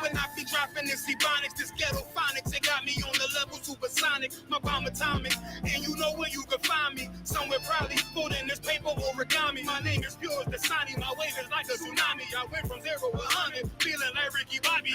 when I be dropping this ebonics, this ghetto phonics, it got me on the level supersonic, my bomb atomic, and you know where you can find me, somewhere probably folding this paper origami. My name is pure as the Sonny, my wave is like a tsunami. I went from 0 to 100, feeling like Ricky Bobby.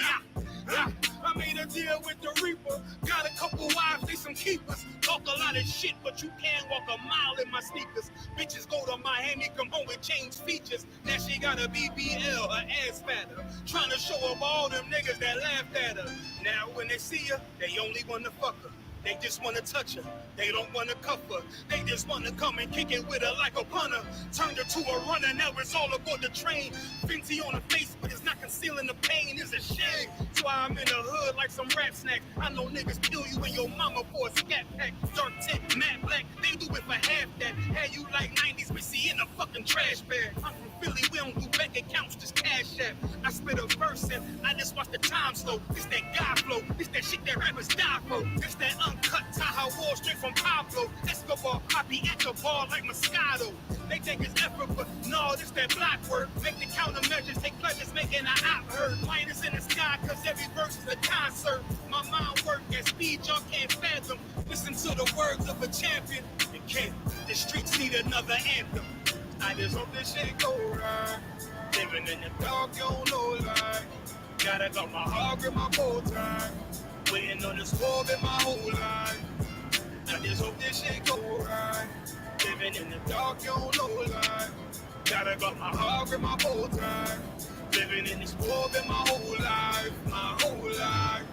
I made a deal with the Reaper, got a couple wives, they some keepers. Talk a lot of shit, but you can't walk a mile in my sneakers. Bitches go to Miami, come home with changed features. Now she got a BBL, her ass fatter. Trying to show up all them niggas that laughed at her. Now when they see her, they only wanna fuck her. They just wanna touch her, they don't wanna cuff her. They just wanna come and kick it with her like a punter. Turned her to a runner, now it's all aboard the train. Fenty on her face, but it's not concealing the pain, it's a shame. That's why I'm in the hood like some rap snacks. I know niggas kill you and your mama for a scat pack. Dark tint, matte black, they do it for half that. Had you like 90s, but see in a fucking trash bag. I'm from Philly, we don't do bank accounts, just cash app. I spit a verse and I just watch the time slow. This that God flow, this that shit that rappers die for. This that uncut Tahoe Wall straight from Pablo. Escobar, copy at the ball like Moscato. They think it's effort, but no, this that block work. Make the countermeasures, take pleasures, making an op heard. Minus in the sky, cause every verse is a concert. My mind work at speed y'all can't fathom. Listen to the words of a champion. It can't, the streets need another anthem. I just hope this shit go right. Living in the dark, you don't know life. Gotta got my heart grip my bow tie. Waiting on this war in my whole life. I just hope this shit go right. Living in the dark, you don't know life. Gotta got my heart grip my bow tie. Living in this war in my whole life. My whole life.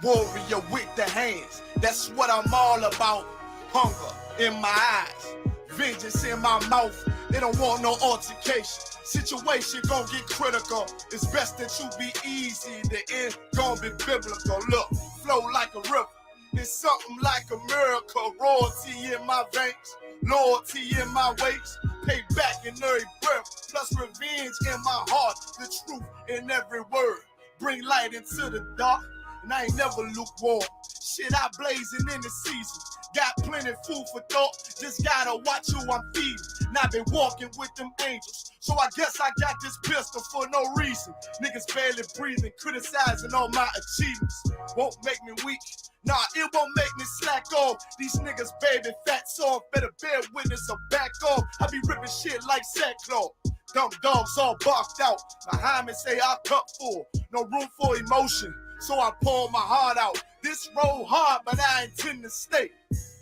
Warrior with the hands, that's what I'm all about. Hunger in my eyes, vengeance in my mouth. They don't want no altercation. Situation gon' get critical. It's best that you be easy. The end gon' be biblical. Look, flow like a river. It's something like a miracle. Royalty in my veins, loyalty in my ways. Pay back in every breath, plus revenge in my heart. The truth in every word. Bring light into the dark. And I ain't never lukewarm. Shit, I blazing in the season. Got plenty food for thought. Just gotta watch who I'm feeding. And I've been walking with them angels. So I guess I got this pistol for no reason. Niggas barely breathing, criticizing all my achievements. Won't make me weak. Nah, it won't make me slack off. These niggas baby fat soft. Better bear witness or back off. I be ripping shit like sackcloth. Dumb dogs all barked out. Behind me say I cup full. No room for emotion. So I pour my heart out. This road hard, but I intend to stay.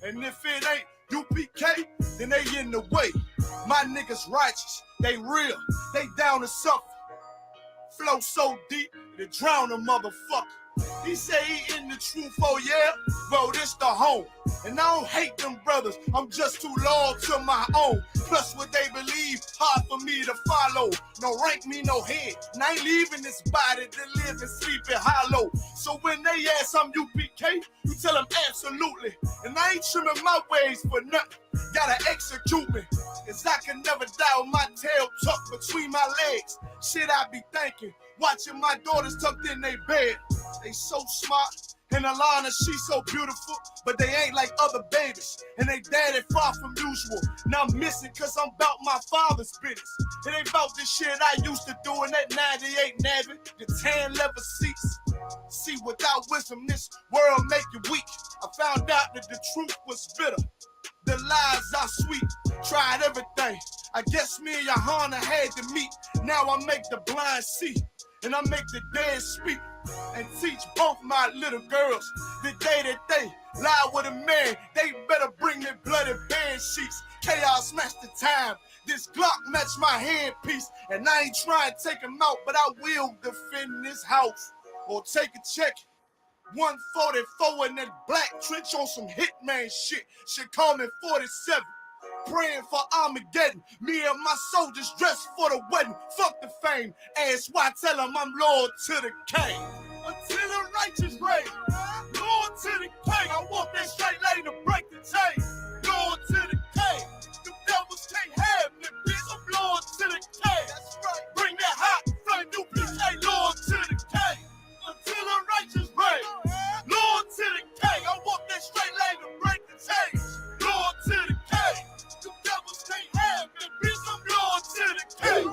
And if it ain't UPK, then they in the way. My niggas righteous, they real, they down to suffer. Flow so deep, it drown a motherfucker. He say he in the truth, oh yeah? Bro, this the home. And I don't hate them brothers, I'm just too loyal to my own. Plus what they believe, hard for me to follow. No rank me, no head, and I ain't leaving this body to live and sleep in hollow. So when they ask I'm UPK, you tell them absolutely. And I ain't trimming my ways for nothing, gotta execute me. Cause I can never die with my tail tucked between my legs. Shit I be thinking, watching my daughters tucked in their bed. They so smart, and Alana, she so beautiful, but they ain't like other babies, and they daddy far from usual. Now I'm missing cause I'm about my father's business. It ain't about this shit I used to do in that 98 Navy, the tan leather seats. See, without wisdom, this world make you weak. I found out that the truth was bitter, the lies are sweet. Tried everything, I guess me and YAHANNA had to meet. Now I make the blind see, and I make the dead speak. And teach both my little girls the day that they lie with a man, they better bring me bloody bed sheets. Chaos match the time, this Glock match my handpiece. And I ain't trying to take him out, but I will defend this house or take a check 144 in that black trench on some hitman shit. Shit call me 47. Praying for Armageddon. Me and my soldiers dressed for the wedding. Fuck the fame. Ask why, tell them I'm loyal to the king. Until the righteous reign. Loyal to the king. I want that straight lane to break the chain. Loyal to the king. The devils can't have me, bitch. I'm loyal to the king. That's right. Bring that hot flame, new bitch. Ain't loyal to the king. Until the righteous reign. Loyal to the king. I want that straight lane to break the chain. Loyal to the king. The devils can't have me, bitch. I'm loyal to the king.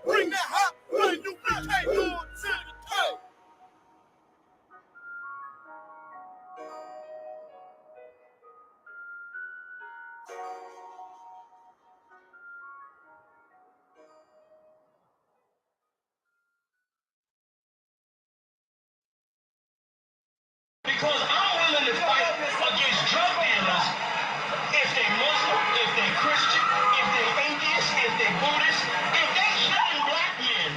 Bring that hot flame, new bitch. Ain't loyal to the king. Because I'm willing to fight against drug dealers if they Muslim, if they Christian, if they atheist, if they Buddhist, if they killing black men,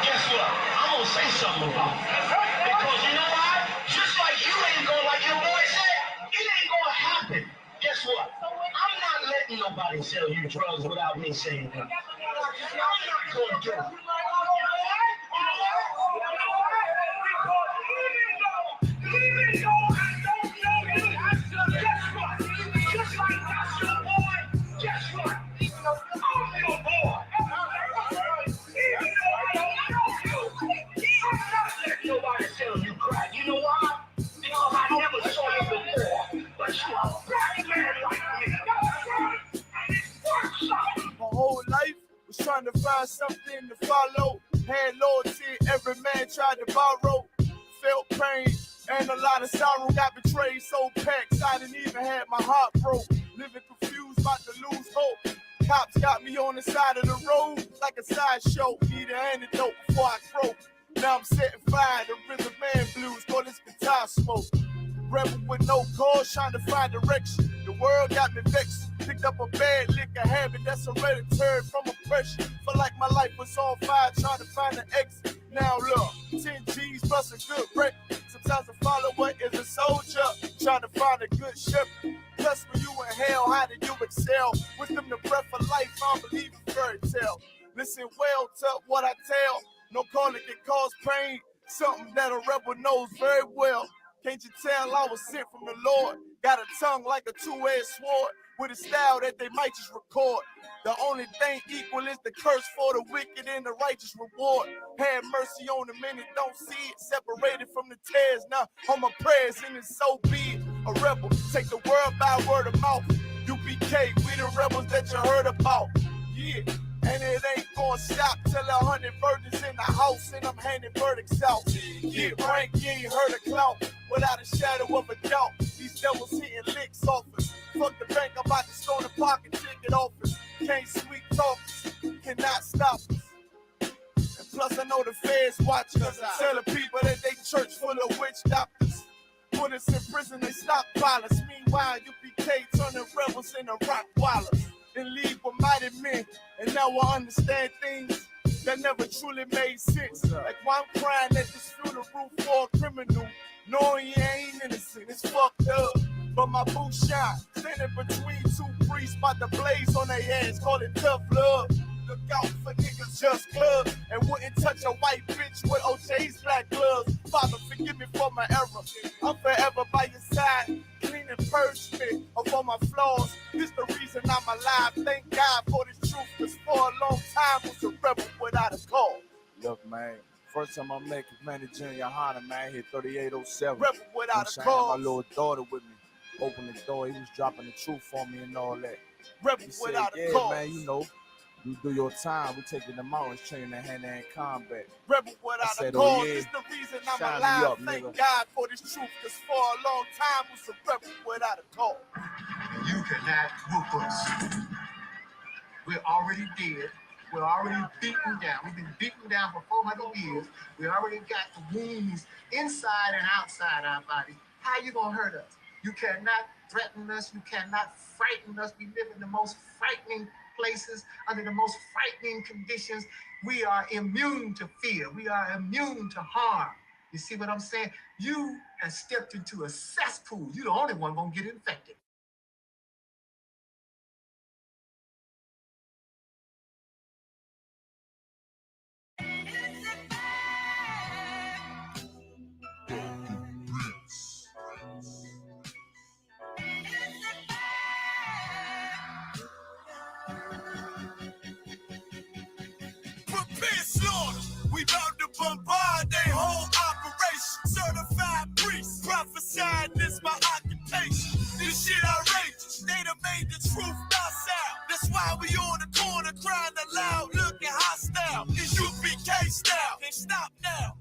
guess what? I'm gonna say something about it. Because you know why? Just like you ain't gonna, like your boy said, it ain't gonna happen. Guess what? I'm not letting nobody sell you drugs without me saying that. I'm not gonna do it. Even though I don't know you, guess what? Just like that's your boy, guess what? I'm your boy. Even though I don't know you, I'm not letting nobody sell you crack. You know why? Because I never saw you before. But you're a black man like me. And it's worth something. My whole life was trying to find something to follow. Had loyalty, every man tried to borrow. Felt pain and a lot of sorrow. Got betrayed, so packed, I didn't even have my heart broke. Living confused, about to lose hope. Cops got me on the side of the road like a sideshow. Need an antidote before I croak. Now I'm setting fire to rhythm man blues, call this guitar smoke. Rebel with no cause, trying to find direction. The world got me vexed. Picked up a bad liquor habit that's hereditary from oppression. Felt like my life was on fire, trying to find an exit. Now look, 10 G's plus a good break. Sometimes a follower is a soldier, trying to find a good shepherd. Plus when you in hell, how did you excel? Wisdom the breath of life, I don't believe in fairy tale. Listen well to what I tell. No calling can cause pain. Something that a rebel knows very well. Can't you tell I was sent from the Lord? Got a tongue like a two-edged sword, with a style that they might just record. The only thing equal is the curse for the wicked and the righteous reward. Have mercy on the many, don't see it. Separated from the tares, now on my prayers, and it's so be it. A rebel, take the world by word of mouth. U.P.K, we the rebels that you heard about. Yeah. And it ain't gonna stop till 100 virgins in the house and I'm handing verdicts out. Get rank, you ain't heard a clout without a shadow of a doubt. These devils hitting licks off us. Fuck the bank, I'm about to stone the pocket ticket office. Can't sweet talk us, cannot stop us. And plus I know the feds watching us. Telling people that they church full of witch doctors. Put us in prison, they stockpile us. Meanwhile, U.P.K turning rebels into Rockwallers. And leave with mighty men, and now I understand things that never truly made sense. Like why I'm crying at this funeral for a criminal, knowing he ain't innocent, it's fucked up. But my boo shine, standing between two priests, about to blaze on their heads, call it tough love. Look out for niggas just cuz, and wouldn't touch a white bitch with OJ's black gloves. Father, forgive me for my error. I'm forever by your side, clean and purge me of all my flaws. This the reason I'm alive. Thank God for this truth, cause for a long time was a rebel without a cause. Look, man, first time I met Manager YAHANNA, man, hit 3807. Rebel without a cause. My little daughter with me. Opened the door, he was dropping the truth for me and all that. Rebel without a cause. Man, you know, you do your time, we taking the mountains, training in hand-to-hand combat. Rebel without a cause, oh, yeah. This the reason I'm alive. Up, thank God for this truth, cause for a long time was a rebel without a cause. You cannot whoop us. We're already dead. We're already beaten down. We've been beaten down for 400 years. We already got the wounds inside and outside our body. How you gonna hurt us? You cannot threaten us. You cannot frighten us. We live in the most frightening places, under the most frightening conditions. We are immune to fear. We are immune to harm. You see what I'm saying? You and stepped into a cesspool, you're the only one gonna get infected. Prepare slaughter. We about to bombard their whole operation. Certified priests, prophesied this my occupation. This shit outrageous. They done made the truth docile. That's why we on the corner crying aloud, looking hostile. I.S.U.P.K style. Can't stop now.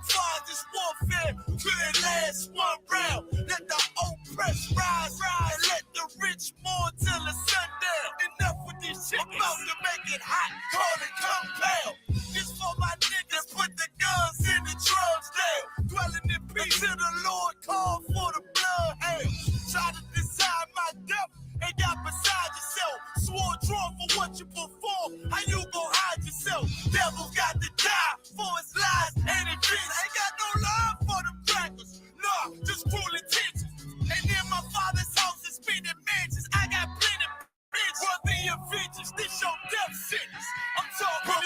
Father's warfare couldn't last one round. Let the oppressed rise, and let the rich mourn till the sundown. Enough with this shit. I'm about to make it hot, call it compound. This for my niggas, put the guns in the drugs down. Dwelling in peace till the Lord called for the blood hell. Try to decide my death and got beside yourself. Swore drawn for what you perform. How you gon' hide yourself? Devil got to die for his lies and his dreams. Ain't got no love for them crackers. Nah, just cruel intentions. And in my father's house is spinning mansions. I got plenty bitch worthy of vengeance. This your death sentence. I'm talking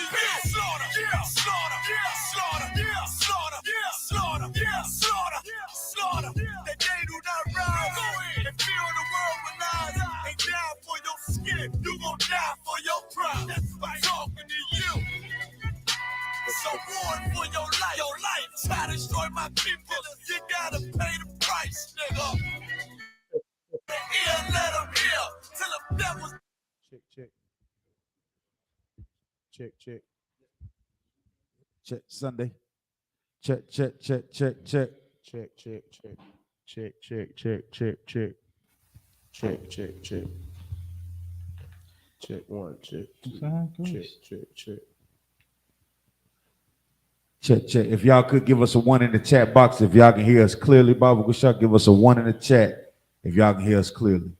slaughter, yeah, slaughter, yeah, slaughter, yeah, slaughter, yeah, slaughter, yeah, slaughter, slaughter. That they do not rise and fill the world with lies and die for your skin. You gon' die for your pride. That's right. Talking to you. So war for your life. Your life. Try to destroy my people. You gotta pay the price, nigga. Here, let them hear. Till the devil's. Check Sunday. Check. Check one, check. Check. If y'all could give us a 1 in the chat box, if y'all can hear us clearly, Bible Shop, give us a 1 in the chat if y'all can hear us clearly.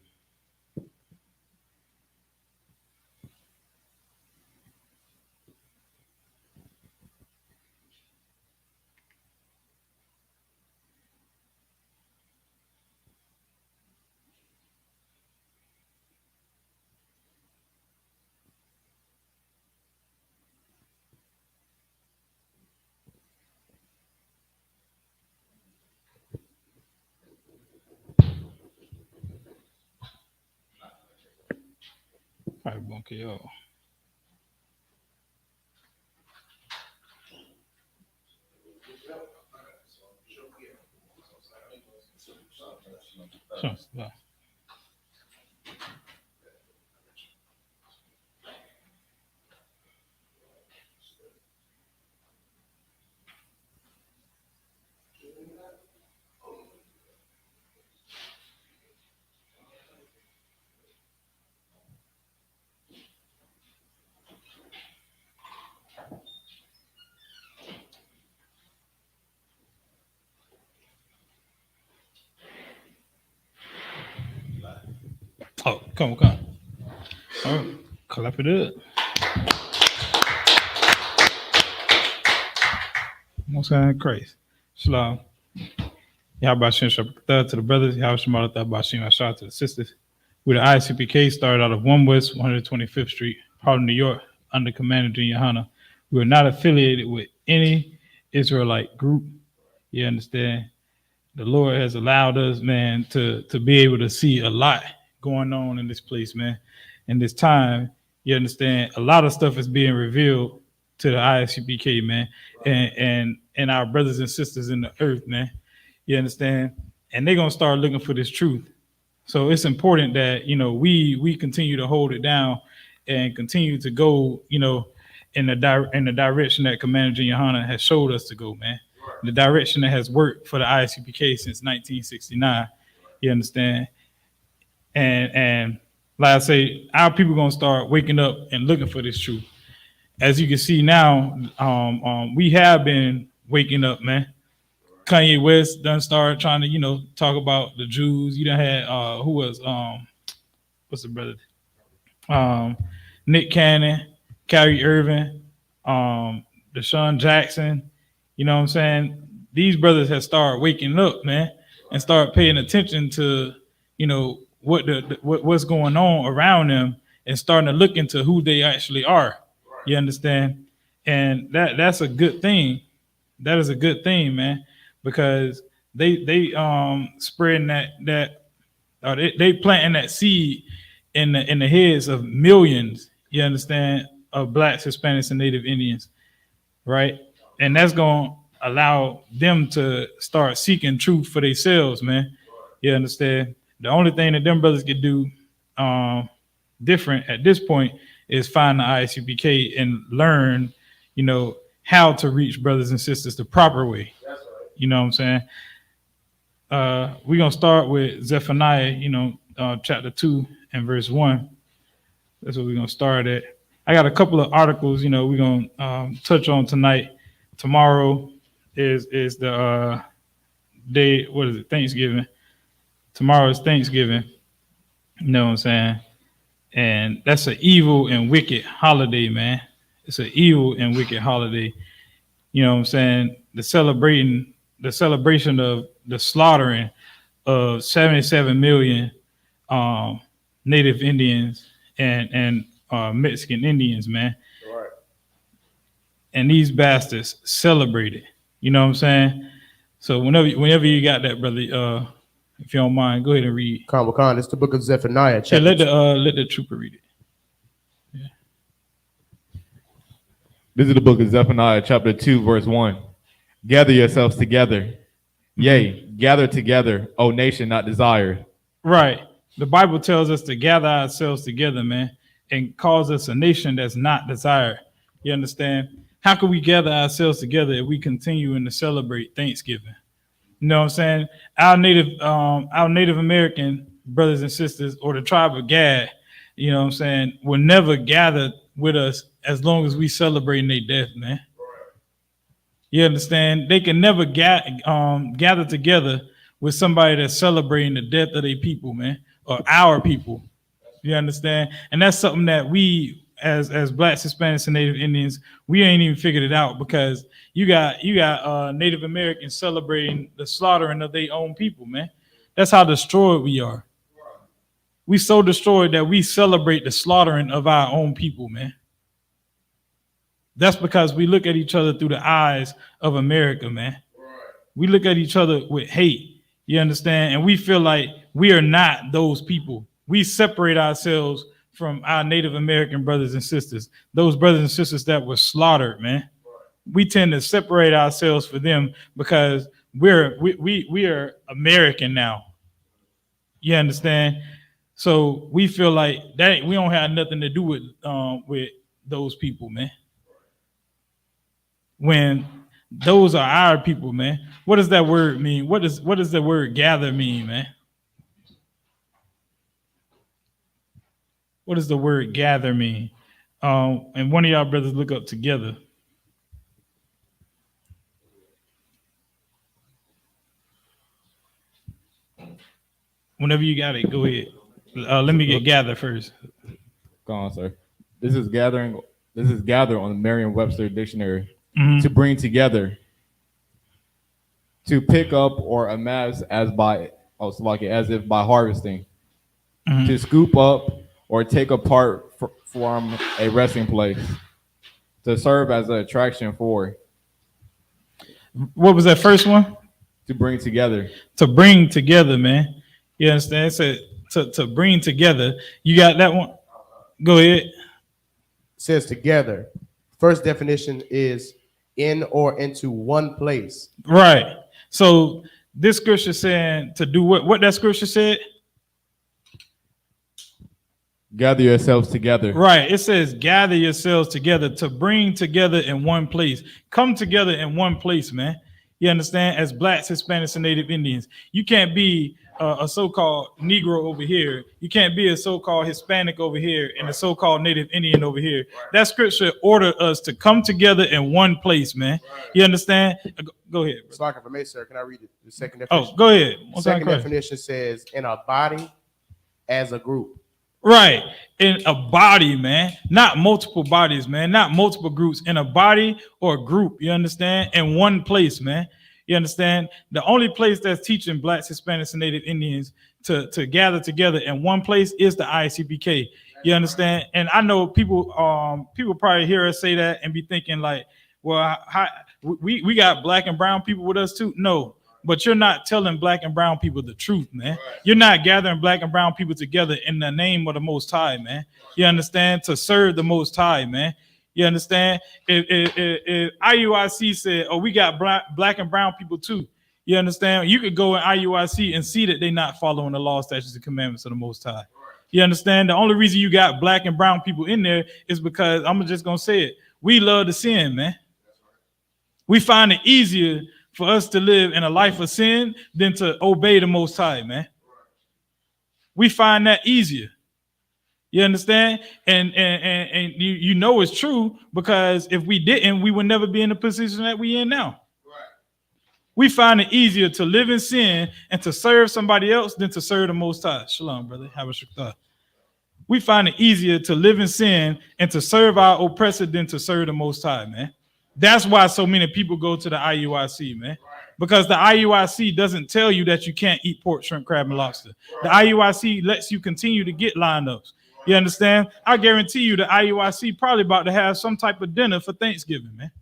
Probably won't kill y'all. Sure. Oh, come on. All right, clap it up. What's going crazy? Shalom. Yahabashim to the brothers. Yahabashim shout out to the sisters. With the I.S.U.P.K started out of 1 West 125th Street, Harlem, New York, under Commander YAHANNA. We are not affiliated with any Israelite group. You understand? The Lord has allowed us, man, to be able to see a lot going on in this place, man. In this time, you understand, a lot of stuff is being revealed to the I.S.U.P.K, man, and our brothers and sisters in the earth, man. You understand? And they're gonna start looking for this truth. So it's important that, you know, we continue to hold it down and continue to go, you know, in the direction that Commander YAHANNA has showed us to go, man. The direction that has worked for the I.S.U.P.K since 1969. You understand? And like I say, our people are gonna start waking up and looking for this truth. As you can see now, we have been waking up, man. Kanye West done started trying to, you know, talk about the Jews. You done had who was what's the brother? Nick Cannon, Kyrie Irving, Deshaun Jackson. You know what I'm saying? these brothers have started waking up, man, and start paying attention to, what's going on around them, and starting to look into who they actually are. You understand? And that's a good thing. That is a good thing, man, because they spreading they planting that seed in the heads of millions. You understand, of blacks, Hispanics, and Native Indians, right? And that's going to allow them to start seeking truth for themselves, man. You understand? The only thing that them brothers could do different at this point is find the I.S.U.P.K and learn, how to reach brothers and sisters the proper way. That's right. You know what I'm saying? We're going to start with Zephaniah, chapter 2 and verse 1. That's what we're going to start at. I got a couple of articles, we're going to touch on tonight. Tomorrow is the day, what is it, Thanksgiving. Tomorrow is Thanksgiving. You know what I'm saying? And that's an evil and wicked holiday, man. It's an evil and wicked holiday. You know what I'm saying? The celebration of the slaughtering of 77 million Native Indians and Mexican Indians, man. Right. And these bastards celebrate it. You know what I'm saying? So whenever you got that, brother, if you don't mind, go ahead and read. Khan, it's the book of Zephaniah. Yeah, let the trooper read it. Yeah. This is the book of Zephaniah, chapter 2, verse 1. Gather yourselves together. Yea, gather together, O nation not desired. Right. The Bible tells us to gather ourselves together, man, and calls us a nation that's not desired. You understand? How can we gather ourselves together if we continue to celebrate Thanksgiving? You know what I'm saying? Our Native American brothers and sisters, or the tribe of Gad, you know what I'm saying, will never gather with us as long as we celebrating their death, man. You understand? They can never gather together with somebody that's celebrating the death of their people, man, or our people. You understand? And that's something that we, as blacks, Hispanics, and Native Indians, we ain't even figured it out, because you got Native Americans celebrating the slaughtering of their own people, man. That's how destroyed we are. We so destroyed that we celebrate the slaughtering of our own people, man. That's because we look at each other through the eyes of America, man. We look at each other with hate, you understand? And we feel like we are not those people. We separate ourselves from our Native American brothers and sisters, those brothers and sisters that were slaughtered, man. We tend to separate ourselves from them because we are American now. You understand? So we feel like that we don't have nothing to do with those people, man. When those are our people, man. What does that word mean? What does the word gather mean, man? What does the word gather mean? And one of y'all brothers look up together. Whenever you got it, go ahead. Let me get gather first. Go on, sir. This is gather on the Merriam-Webster dictionary. Mm-hmm. To bring together, to pick up or amass as if by harvesting, mm-hmm. To scoop up or take apart from a resting place, to serve as an attraction for. What was that first one? To bring together. To bring together, man. You understand? It said to bring together. You got that one? Go ahead. It says together. First definition is in or into one place. Right. So this scripture saying to do what that scripture said? Gather yourselves together. Right. It says gather yourselves together, to bring together in one place. Come together in one place, man. You understand? As blacks, Hispanics, and Native Indians. You can't be a so-called Negro over here. You can't be a so-called Hispanic over here and a so-called Native Indian over here. Right. That scripture ordered us to come together in one place, man. Right. You understand? Go ahead. It's like for me, sir. Can I read the second definition? Oh, go ahead. The second definition says in a body as a group. Right. In a body, man. Not multiple bodies, man. Not multiple groups. In a body or a group, you understand? In one place, man. You understand? The only place that's teaching blacks, Hispanics, and Native Indians to gather together in one place is the I.S.U.P.K. You understand? And I know people probably hear us say that and be thinking like, well, we got black and brown people with us too. No, but you're not telling black and brown people the truth, man. You're not gathering black and brown people together in the name of the Most High, man. You understand? To serve the Most High, man. You understand? If IUIC said, oh, we got black and brown people too. You understand? You could go in IUIC and see that they're not following the law, statutes, and commandments of the Most High. You understand? The only reason you got black and brown people in there is because, I'm just going to say it, we love to sin, man. We find it easier for us to live in a life of sin than to obey the Most High, man. We find that easier. You understand? And you know it's true, because if we didn't, we would never be in the position that we in now. We find it easier to live in sin and to serve somebody else than to serve the Most High. Shalom, brother. Have a shukta. We find it easier to live in sin and to serve our oppressor than to serve the Most High, man. That's why so many people go to the IUIC, man. Because the IUIC doesn't tell you that you can't eat pork, shrimp, crab, and lobster. The IUIC lets you continue to get lineups. You understand? I guarantee you the IUIC probably about to have some type of dinner for Thanksgiving, man.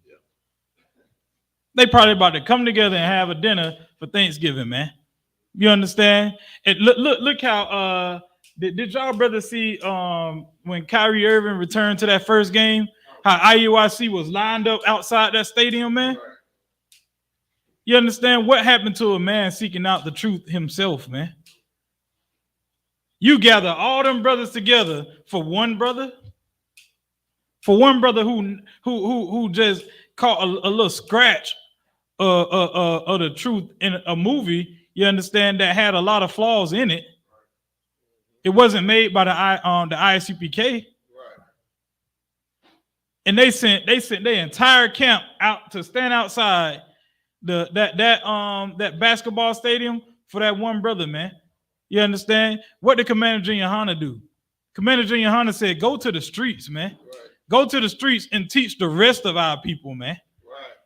They probably about to come together and have a dinner for Thanksgiving, man. You understand? And look how did y'all brothers see when Kyrie Irving returned to that first game, how IUIC was lined up outside that stadium, man? You understand what happened to a man seeking out the truth himself, man? You gather all them brothers together for one brother who just caught a little scratch of the truth in a movie. You understand, that had a lot of flaws in it. It wasn't made by the I.S.U.P.K. And they sent their entire camp out to stand outside that basketball stadium for that one brother, man. You understand? What did Commander Junior YAHANNA do? Commander Junior YAHANNA said, go to the streets, man. Go to the streets and teach the rest of our people, man.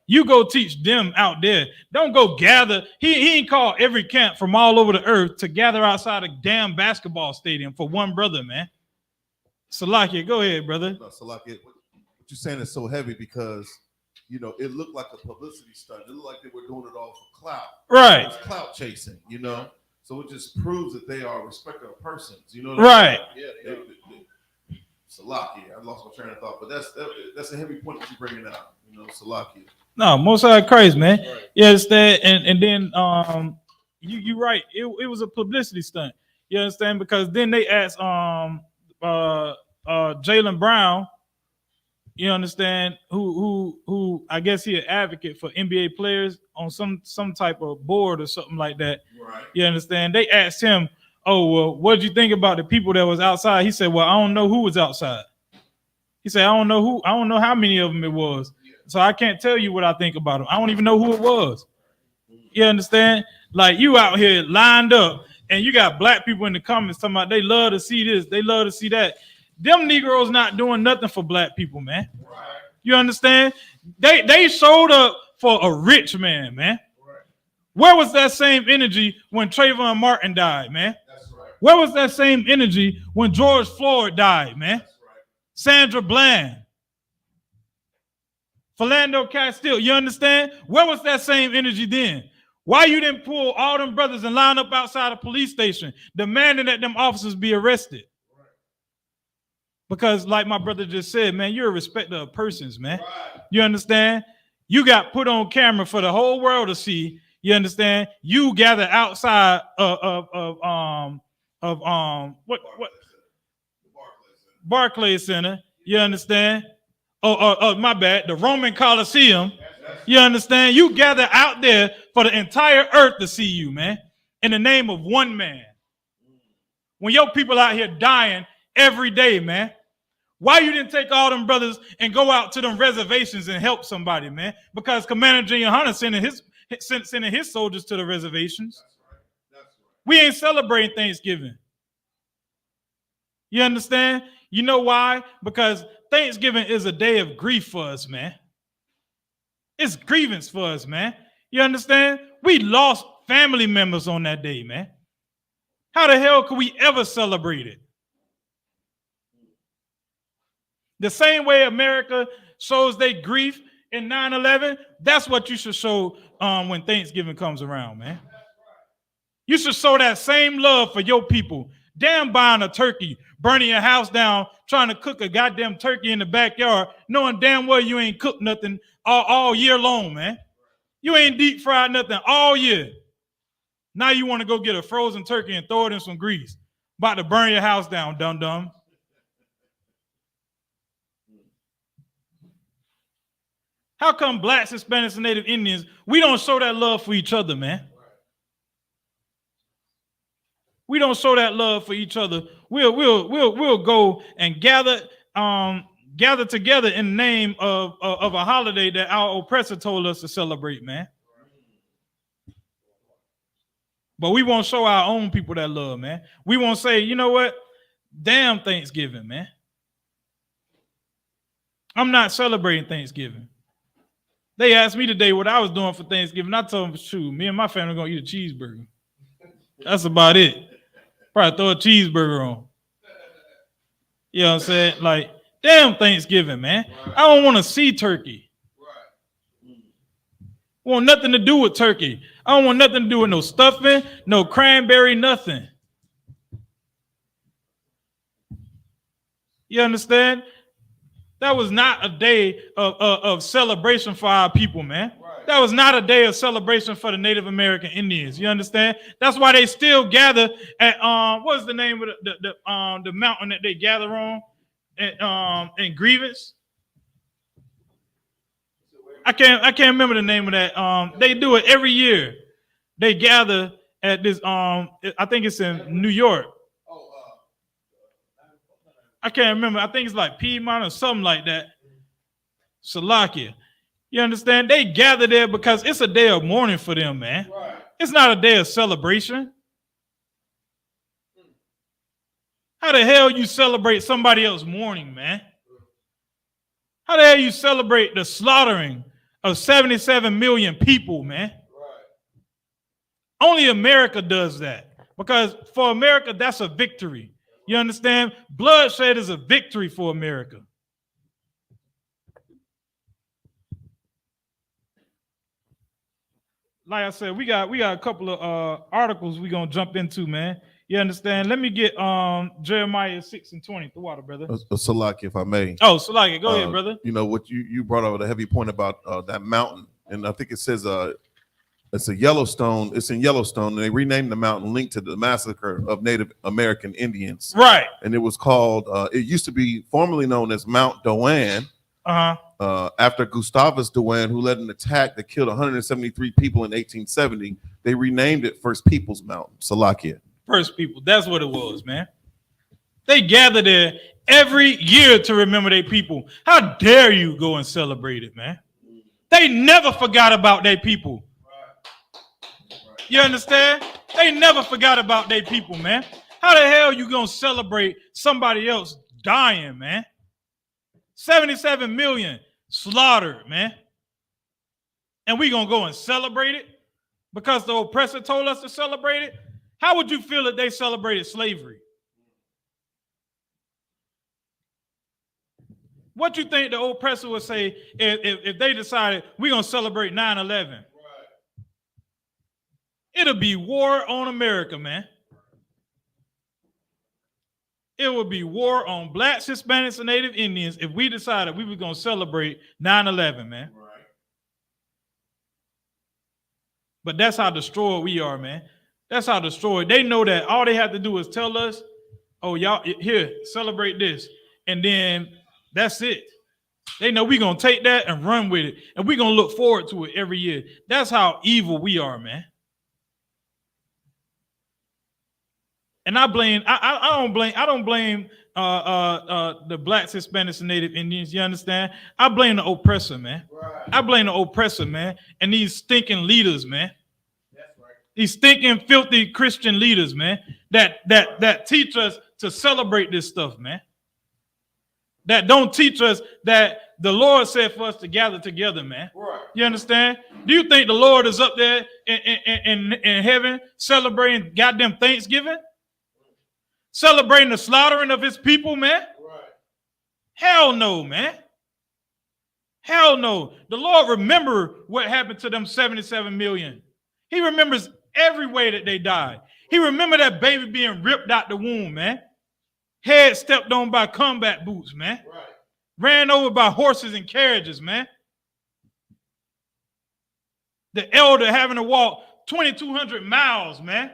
You go teach them out there. Don't go gather. He ain't called every camp from all over the earth to gather outside a damn basketball stadium for one brother, man. Salakia, go ahead, brother. No, Salakia, what you're saying is so heavy because, you know, it looked like a publicity stunt. It looked like they were doing it all for clout. Right. It was clout chasing, you know. So it just proves that they are respectable persons, you know. Right. Yeah. Salakia, I lost my train of thought, but that's a heavy point that you're bringing out, you know, Salakia. No, Most High Christ, man. Right. Yeah, it's that, and then you're right. It was a publicity stunt. You understand? Because then they asked Jaylen Brown, you understand, who I guess he an advocate for NBA players on some type of board or something like that. Right. You understand? They asked him, oh, well, what did you think about the people that was outside? He said, well, I don't know who was outside. He said, I don't know how many of them it was. So I can't tell you what I think about them. I don't even know who it was. You understand? Like, you out here lined up and you got black people in the comments talking about they love to see this, they love to see that. Them Negroes not doing nothing for black people, man. Right. You understand? They showed up for a rich man, man. Right. Where was that same energy when Trayvon Martin died, man? That's right. Where was that same energy when George Floyd died, man? That's right. Sandra Bland, Philando Castile, you understand? Where was that same energy then? Why you didn't pull all them brothers and line up outside a police station demanding that them officers be arrested? Because like my brother just said, man, you're a respecter of persons, man. Right. You understand? You got put on camera for the whole world to see. You understand? You gather outside of Barclays Center. You understand? Oh, my bad. The Roman Coliseum. You understand? You gather out there for the entire earth to see you, man. In the name of one man. When your people out here dying every day, man. Why you didn't take all them brothers and go out to them reservations and help somebody, man? Because Commander Junior YAHANNA sending his soldiers to the reservations. That's right. We ain't celebrating Thanksgiving. You understand? You know why? Because Thanksgiving is a day of grief for us, man. It's grievance for us, man. You understand? We lost family members on that day, man. How the hell could we ever celebrate it? The same way America shows their grief in 9/11, that's what you should show when Thanksgiving comes around, man. You should show that same love for your people. Damn buying a turkey, burning your house down, trying to cook a goddamn turkey in the backyard, knowing damn well you ain't cooked nothing all year long, man. You ain't deep fried nothing all year. Now you want to go get a frozen turkey and throw it in some grease. About to burn your house down, dum-dum. How come blacks, Hispanics, and Native Indians, we don't show that love for each other, man? We don't show that love for each other. We'll go and gather together in the name of a holiday that our oppressor told us to celebrate, man. But we won't show our own people that love, man. We won't say, you know what? Damn Thanksgiving, man. I'm not celebrating Thanksgiving. They asked me today what I was doing for Thanksgiving. I told them, shoot, me and my family are going to eat a cheeseburger. That's about it. Probably throw a cheeseburger on. You know what I'm saying? Like, damn Thanksgiving, man. I don't want to see turkey. Want nothing to do with turkey. I don't want nothing to do with no stuffing, no cranberry, nothing. You understand? That was not a day of celebration for our people, man. Right. That was not a day of celebration for the Native American Indians. You understand? That's why they still gather at what's the name of the mountain that they gather on in Grievance? I can't remember the name of that. They do it every year. They gather at this. I think it's in New York. I can't remember. I think it's like Piedmont or something like that. Salakia. You understand? They gather there because it's a day of mourning for them, man. Right. It's not a day of celebration. How the hell you celebrate somebody else mourning, man? How the hell you celebrate the slaughtering of 77 million people, man? Right. Only America does that. Because for America, that's a victory. You understand? Bloodshed is a victory for America. Like I said, we got a couple of articles we're gonna jump into, man. You understand? Let me get Jeremiah 6:20. The water, brother. Salaki, if I may. Oh, Salaki, go ahead, brother. You know what you brought up a heavy point about that mountain, and I think it says it's a Yellowstone. It's in Yellowstone, and they renamed the mountain linked to the massacre of Native American Indians. Right. And it was called. It used to be formerly known as Mount Doan. After Gustavus Doan, who led an attack that killed 173 people in 1870, they renamed it First Peoples Mountain. Salakia. First People. That's what it was, man. They gather there every year to remember their people. How dare you go and celebrate it, man? They never forgot about their people. You understand? They never forgot about their people, man. How the hell you gonna celebrate somebody else dying, man? 77 million slaughtered, man. And we gonna go and celebrate it because the oppressor told us to celebrate it? How would you feel if they celebrated slavery? What you think the oppressor would say if they decided we're gonna celebrate 9/11? It'll be war on America, man. It would be war on blacks, Hispanics, and Native Indians if we decided we were going to celebrate 9/11, man. Right. But that's how destroyed we are, man. That's how destroyed. They know that all they have to do is tell us, oh, y'all, here, celebrate this. And then that's it. They know we're going to take that and run with it. And we're going to look forward to it every year. That's how evil we are, man. And I don't blame the blacks, Hispanics, and Native Indians. You understand? I blame the oppressor, man. Right. I blame the oppressor, man, and these stinking leaders, man. That's right. These stinking, filthy Christian leaders, man, that teach us to celebrate this stuff, man. that don't teach us that the Lord said for us to gather together, man. Right. You understand? Do you think the Lord is up there in heaven celebrating goddamn Thanksgiving? Celebrating the slaughtering of his people, man? Right. Hell no, man. Hell no. The Lord remember what happened to them 77 million. He remembers every way that they died. He remember that baby being ripped out the womb, man. Head stepped on by combat boots, man. Right. Ran over by horses and carriages, man. The elder having to walk 2,200 miles, man.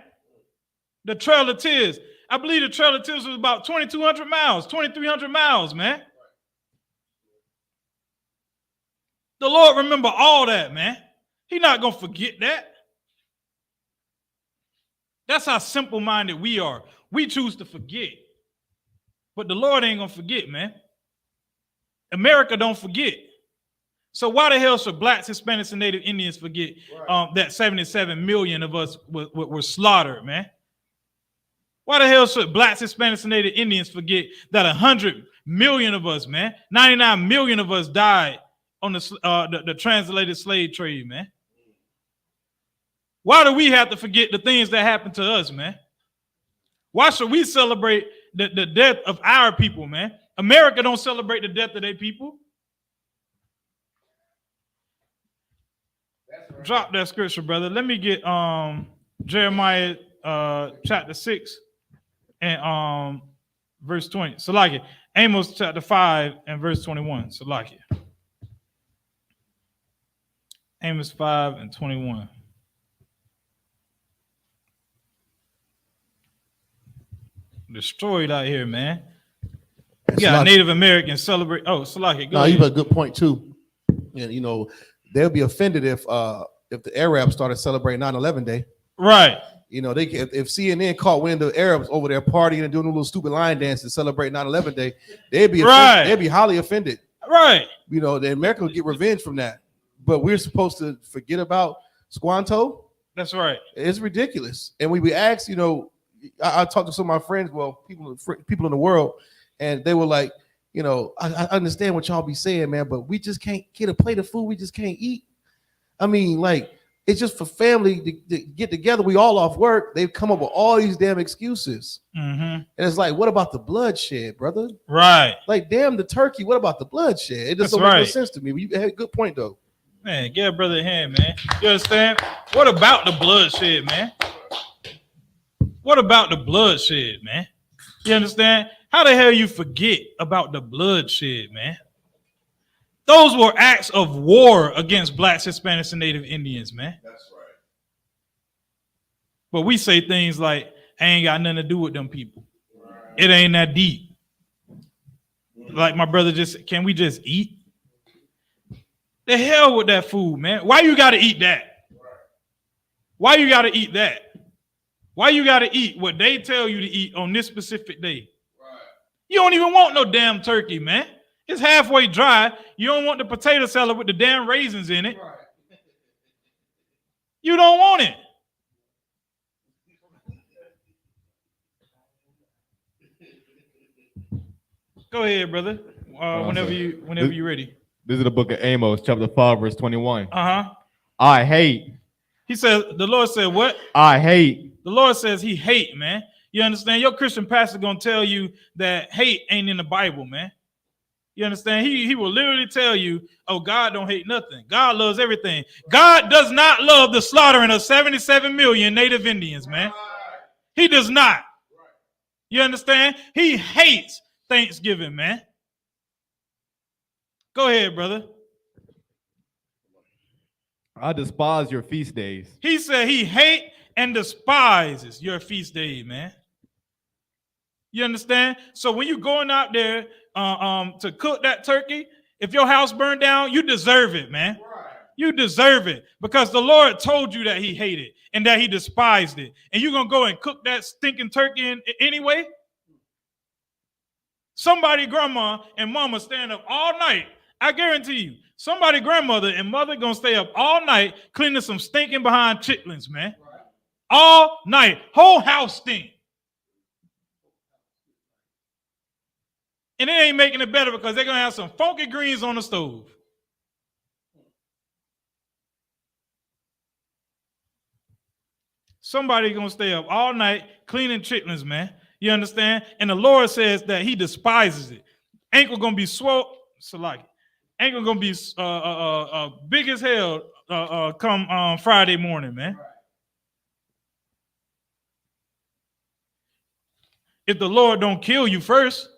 The Trail of Tears. I believe the Trail of Tears was about 2,200 miles, 2,300 miles, man. The Lord remember all that, man. He's not going to forget that. That's how simple-minded we are. We choose to forget. But the Lord ain't going to forget, man. America don't forget. So why the hell should blacks, Hispanics, and Native Indians forget that 77 million of us were slaughtered, man? Why the hell should blacks, Hispanics, and Native Indians forget that 100 million of us, man, 99 million of us died on the translated slave trade, man? Why do we have to forget the things that happened to us, man? Why should we celebrate the death of our people, man? America don't celebrate the death of their people. Right. Drop that scripture, brother. Let me get Jeremiah chapter 6 and verse 20. Salaki. Amos chapter 5 and verse 21. Salaki. Amos 5 and 21. Destroyed out here, man. We got Native Americans celebrate. Oh, Salaki. No, you have a good point too. And you know, they'll be offended if the Arabs started celebrating 9/11 Day. Right. You know, they if CNN caught wind of Arabs over there partying and doing a little stupid line dance to celebrate 9/11 Day, they'd be offended. They'd be highly offended. Right. You know, the America will get revenge from that. But we're supposed to forget about Squanto. That's right. It's ridiculous. And we asked, you know, I talked to some of my friends, well, people in the world, and they were like, you know, I understand what y'all be saying, man, but we just can't get a plate of food. We just can't eat. I mean, like, it's just for family to get together. We all off work. They've come up with all these damn excuses. Mm-hmm. And it's like, what about the bloodshed, brother? Right. Like, damn the turkey. What about the bloodshed? It just don't make no sense to me. You had a good point, though. Man, give a brother a hand, man. You understand? What about the bloodshed, man? What about the bloodshed, man? You understand? How the hell you forget about the bloodshed, man? Those were acts of war against blacks, Hispanics, and Native Indians, man. That's right. But we say things like, I ain't got nothing to do with them people. Right. It ain't that deep. Like my brother just said, can we just eat? The hell with that food, man. Why you got to eat that? Why you got to eat that? Why you got to eat what they tell you to eat on this specific day? Right. You don't even want no damn turkey, man. It's halfway dry. You don't want the potato salad with the damn raisins in it. Right. You don't want it. Go ahead, brother. Whenever you're ready. This is the book of Amos, chapter 5, verse 21. Uh-huh. I hate. He said, the Lord said what? I hate. The Lord says he hate, man. You understand? Your Christian pastor gonna tell you that hate ain't in the Bible, man. You understand? He will literally tell you, oh, God don't hate nothing. God loves everything. God does not love the slaughtering of 77 million Native Indians, man. He does not. You understand? He hates Thanksgiving, man. Go ahead, brother. I despise your feast days. He said he hate and despises your feast day, man. You understand? So when you're going out there to cook that turkey, if your house burned down, you deserve it, man. Right. You deserve it because the Lord told you that he hated and that he despised it. And you're going to go and cook that stinking turkey anyway? Somebody, grandma and mama stand up all night. I guarantee you, somebody, grandmother and mother going to stay up all night cleaning some stinking behind chitlins, man. Right. All night. Whole house stink. And it ain't making it better because they're going to have some funky greens on the stove. Somebody's going to stay up all night cleaning chitlins, man. You understand? And the Lord says that he despises it. Ankle going to be swole. So like, ankle going to be big as hell come Friday morning, man. If the Lord don't kill you first,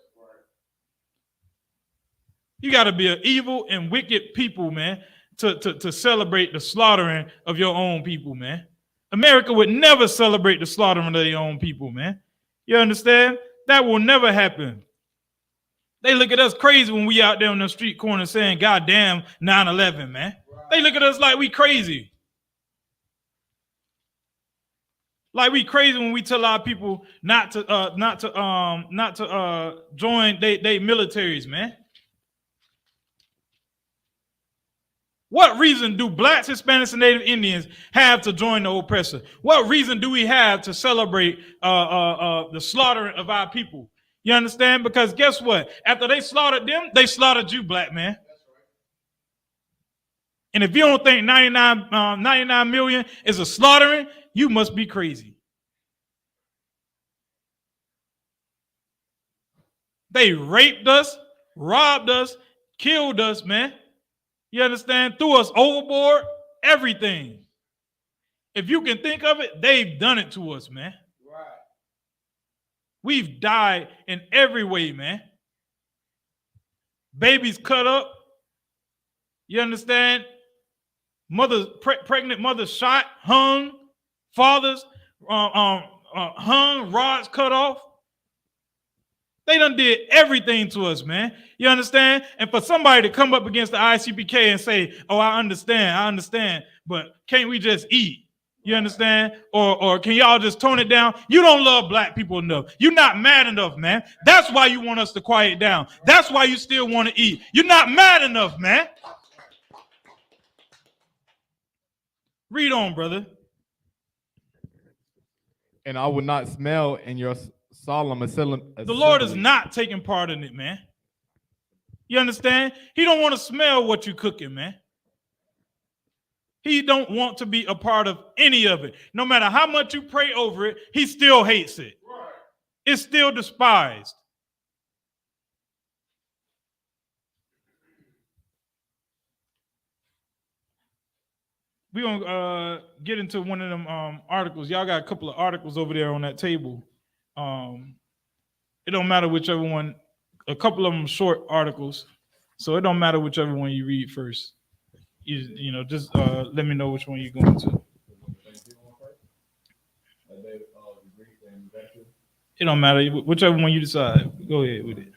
you got to be an evil and wicked people, man, to celebrate the slaughtering of your own people, man. America would never celebrate the slaughtering of their own people, man. You understand? That will never happen. They look at us crazy when we out there on the street corner saying, God damn 9/11, man. They look at us like we crazy. Like we crazy when we tell our people not to join they militaries, man. What reason do blacks, Hispanics, and Native Indians have to join the oppressor? What reason do we have to celebrate the slaughtering of our people? You understand? Because guess what? After they slaughtered them, they slaughtered you, black man. And if you don't think 99 million is a slaughtering, you must be crazy. They raped us, robbed us, killed us, man. You understand? Threw us overboard, everything. If you can think of it, they've done it to us, man. Right. We've died in every way, man. Babies cut up. You understand? Mothers, pregnant mothers shot, hung. Fathers hung, rods cut off. They done did everything to us, man. You understand? And for somebody to come up against the I.S.U.P.K and say, oh, I understand, but can't we just eat? You understand? Or can y'all just tone it down? You don't love black people enough. You're not mad enough, man. That's why you want us to quiet down. That's why you still want to eat. You're not mad enough, man. Read on, brother. And I would not smell in your solemn assembly. The Lord is not taking part in it, man. You understand? He don't want to smell what you're cooking, man. He don't want to be a part of any of it. No matter how much you pray over it, he still hates it. It's still despised. We're going to get into one of them articles. Y'all got a couple of articles over there on that table. It don't matter whichever one. A couple of them short articles. So it don't matter whichever one you read first. You know, just let me know which one you're going to. It don't matter. Whichever one you decide. Go ahead with it.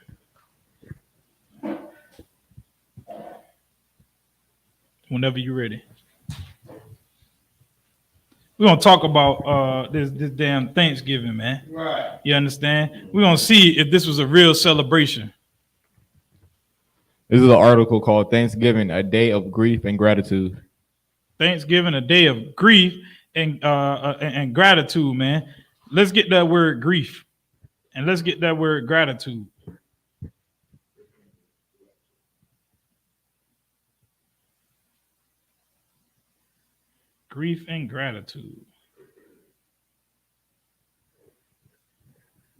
Whenever you're ready. We're going to talk about this damn Thanksgiving, man. Right. You understand? We're going to see if this was a real celebration. This is an article called Thanksgiving, a Day of Grief and Gratitude. Thanksgiving, a day of grief and gratitude, man. Let's get that word grief. And let's get that word gratitude. Grief and gratitude.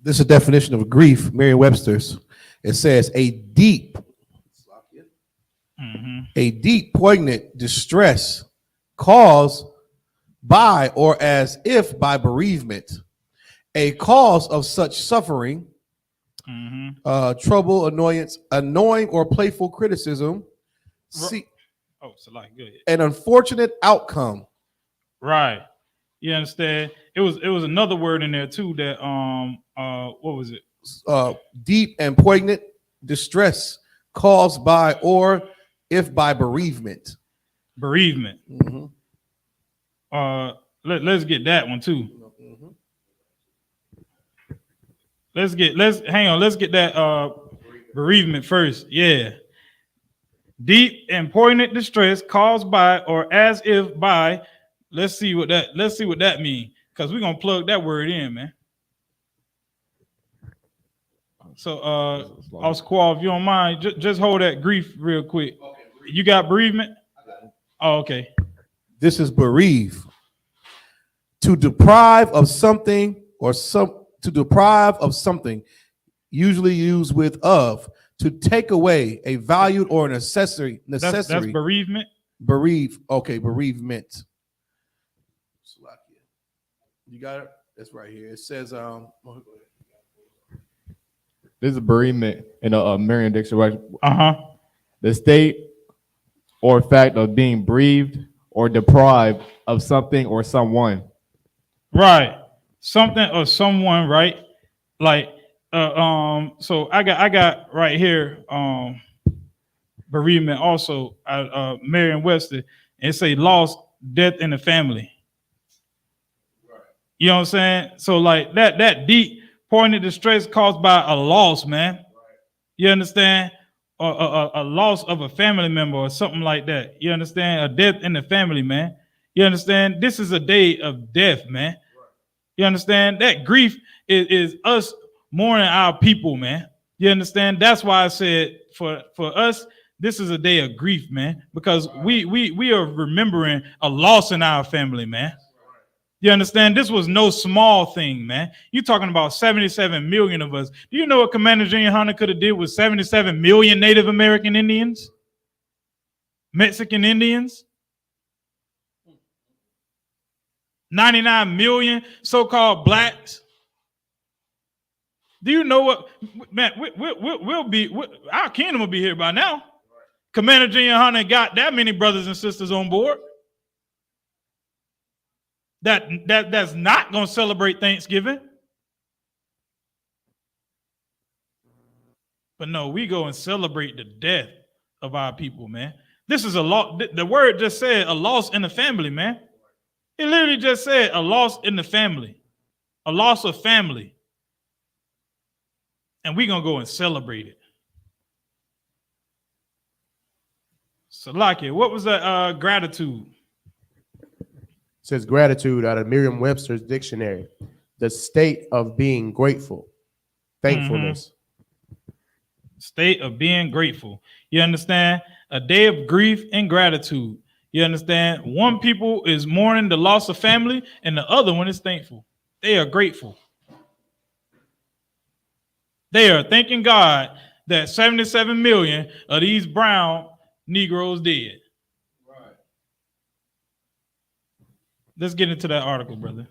This is a definition of grief, Merriam-Webster's. It says a deep, poignant distress caused by or as if by bereavement, a cause of such suffering, trouble, annoyance, annoying or playful criticism, an unfortunate outcome. Right. You understand? It was another word in there too that what was it? Deep and poignant distress caused by or if by bereavement. Bereavement. Let's get that one too. Let's get that bereavement first. Yeah. Deep and poignant distress caused by or as if by. Let's see what that means. Because we're gonna plug that word in, man. So, Osqual, if you don't mind, just hold that grief real quick. Okay, you got bereavement? Oh, okay. This is bereave. To deprive of something to deprive of something, usually used with of, to take away a valued or an necessary. That's bereavement. Bereave. Okay, bereavement. You got it? That's right here. It says this is bereavement in a Merriam Dictionary. The state or fact of being bereaved or deprived of something or someone. Right. Something or someone, right? Like so I got right here bereavement also at Merriam-Webster, and say loss, death in the family. Right. You know what I'm saying? So like that deep pointed distress caused by a loss, man. Right. You understand? Or a loss of a family member or something like that. You understand? A death in the family, man. You understand? This is a day of death, man. Right. You understand? That grief is us mourning our people, man. You understand? That's why I said for us, this is a day of grief, man, because we are remembering a loss in our family, man. You understand? This was no small thing, man. You're talking about 77 million of us. Do you know what Commander YAHANNA could have did with 77 million Native American Indians? Mexican Indians? 99 million so-called blacks? Do you know what, man, our kingdom will be here by now. Commander YAHANNA got that many brothers and sisters on board. That's not going to celebrate Thanksgiving. But no, we go and celebrate the death of our people, man. This is a loss. The word just said a loss in the family, man. It literally just said a loss in the family, a loss of family. And we're going to go and celebrate it. Salakia, what was that gratitude? Says gratitude out of Merriam-Webster's dictionary, the state of being grateful, thankfulness. State of being grateful. You understand? A day of grief and gratitude. You understand? One people is mourning the loss of family and the other one is thankful. They are grateful. They are thanking God that 77 million of these brown Negroes dead. Let's get into that article, brother.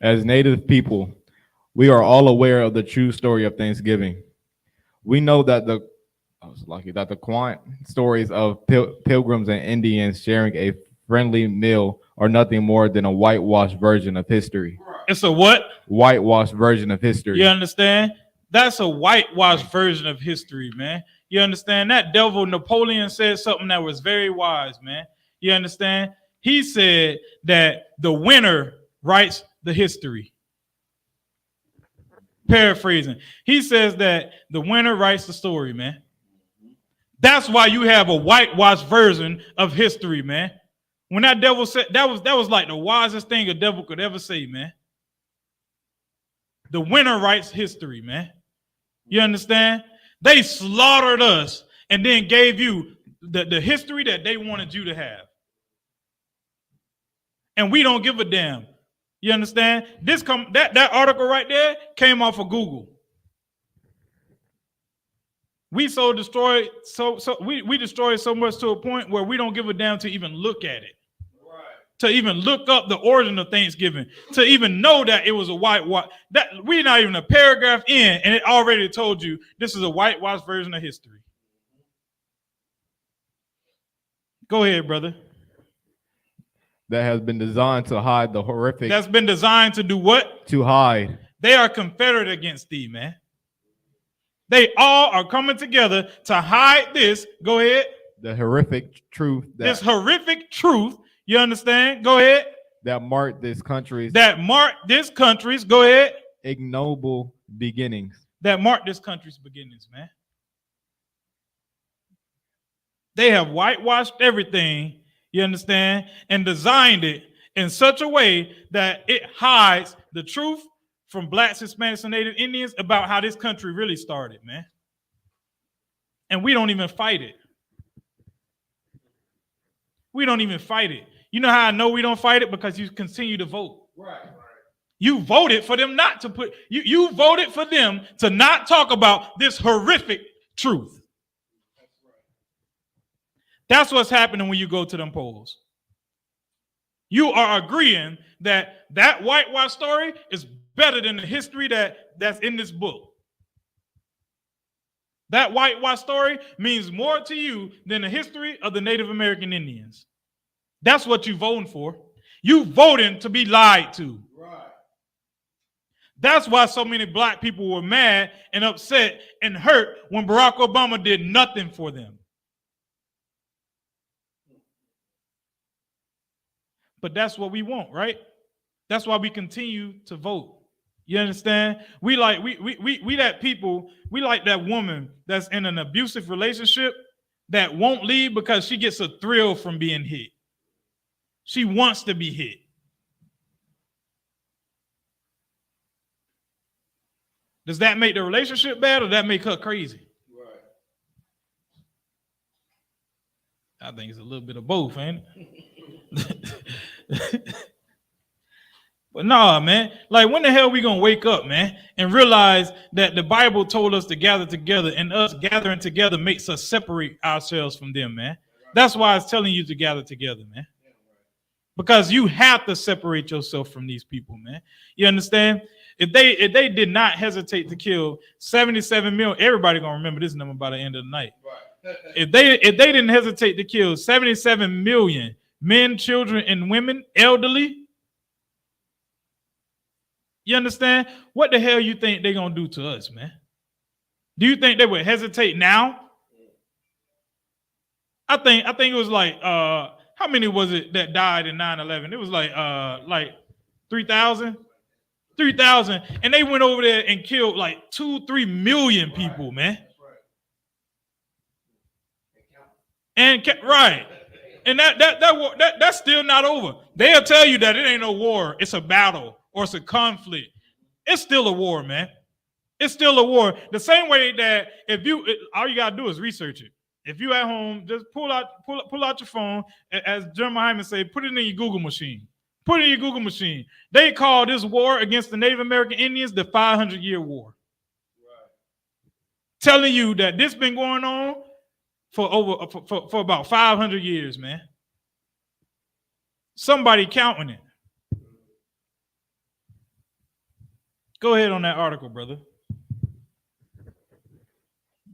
As Native people, we are all aware of the true story of Thanksgiving. We know that the quaint stories of pilgrims and Indians sharing a friendly meal are nothing more than a whitewashed version of history. It's a what? Whitewashed version of history. You understand? That's a whitewashed version of history, man. You understand? That devil Napoleon said something that was very wise, man. You understand? He said that the winner writes the history. Paraphrasing. He says that the winner writes the story, man. That's why you have a whitewashed version of history, man. When that devil said that was like the wisest thing a devil could ever say, man. The winner writes history, man. You understand? They slaughtered us and then gave you the history that they wanted you to have. And we don't give a damn. You understand? That article right there came off of Google. We destroyed we destroyed so much to a point where we don't give a damn to even look at it. Right. To even look up the origin of Thanksgiving, to even know that it was a whitewash. That we're not even a paragraph in, and it already told you this is a whitewashed version of history. Go ahead, brother. That has been designed to hide the horrific. That's been designed to do what? To hide. They are confederate against thee, man. They all are coming together to hide this. Go ahead. The horrific truth. This horrific truth. You understand? Go ahead. That marked this country's. Go ahead. Ignoble beginnings. That marked this country's beginnings, man. They have whitewashed everything. You understand? And designed it in such a way that it hides the truth from blacks, Hispanics, and Native Indians about how this country really started, man. And we don't even fight it. We don't even fight it. You know how I know we don't fight it? Because you continue to vote. Right. You voted for them not to put, you voted for them to not talk about this horrific truth. That's what's happening when you go to them polls. You are agreeing that that whitewash story is better than the history that's in this book. That whitewash story means more to you than the history of the Native American Indians. That's what you're voting for. You voting to be lied to. Right. That's why so many black people were mad and upset and hurt when Barack Obama did nothing for them. But that's what we want, right? That's why we continue to vote. You understand? We that people, we like that woman that's in an abusive relationship that won't leave because she gets a thrill from being hit. She wants to be hit. Does that make the relationship bad or that make her crazy? Right. I think it's a little bit of both, ain't it? But nah, man. Like, when the hell we gonna wake up, man, and realize that the Bible told us to gather together, and us gathering together makes us separate ourselves from them, man. That's why it's telling you to gather together, man. Because you have to separate yourself from these people, man. You understand? If they did not hesitate to kill 77 million, everybody gonna remember this number by the end of the night. Right. If they didn't hesitate to kill 77 million men, children, and women, elderly, you understand? What the hell you think they're gonna do to us, man? Do you think they would hesitate now? I think it was like how many was it that died in 9/11? It was like 3,000. 3,000, and they went over there and killed like 2-3 million people, man. And right, and that's still not over. They'll tell you that it ain't no war; it's a battle or it's a conflict. It's still a war, man. It's still a war. The same way that all you gotta do is research it. If you at home, just pull out your phone, as Jeremiah Hyman say, put it in your Google machine. Put it in your Google machine. They call this war against the Native American Indians the 500-year war. Right. Telling you that this been going on for about 500 years, man. Somebody counting it. Go ahead on that article, brother.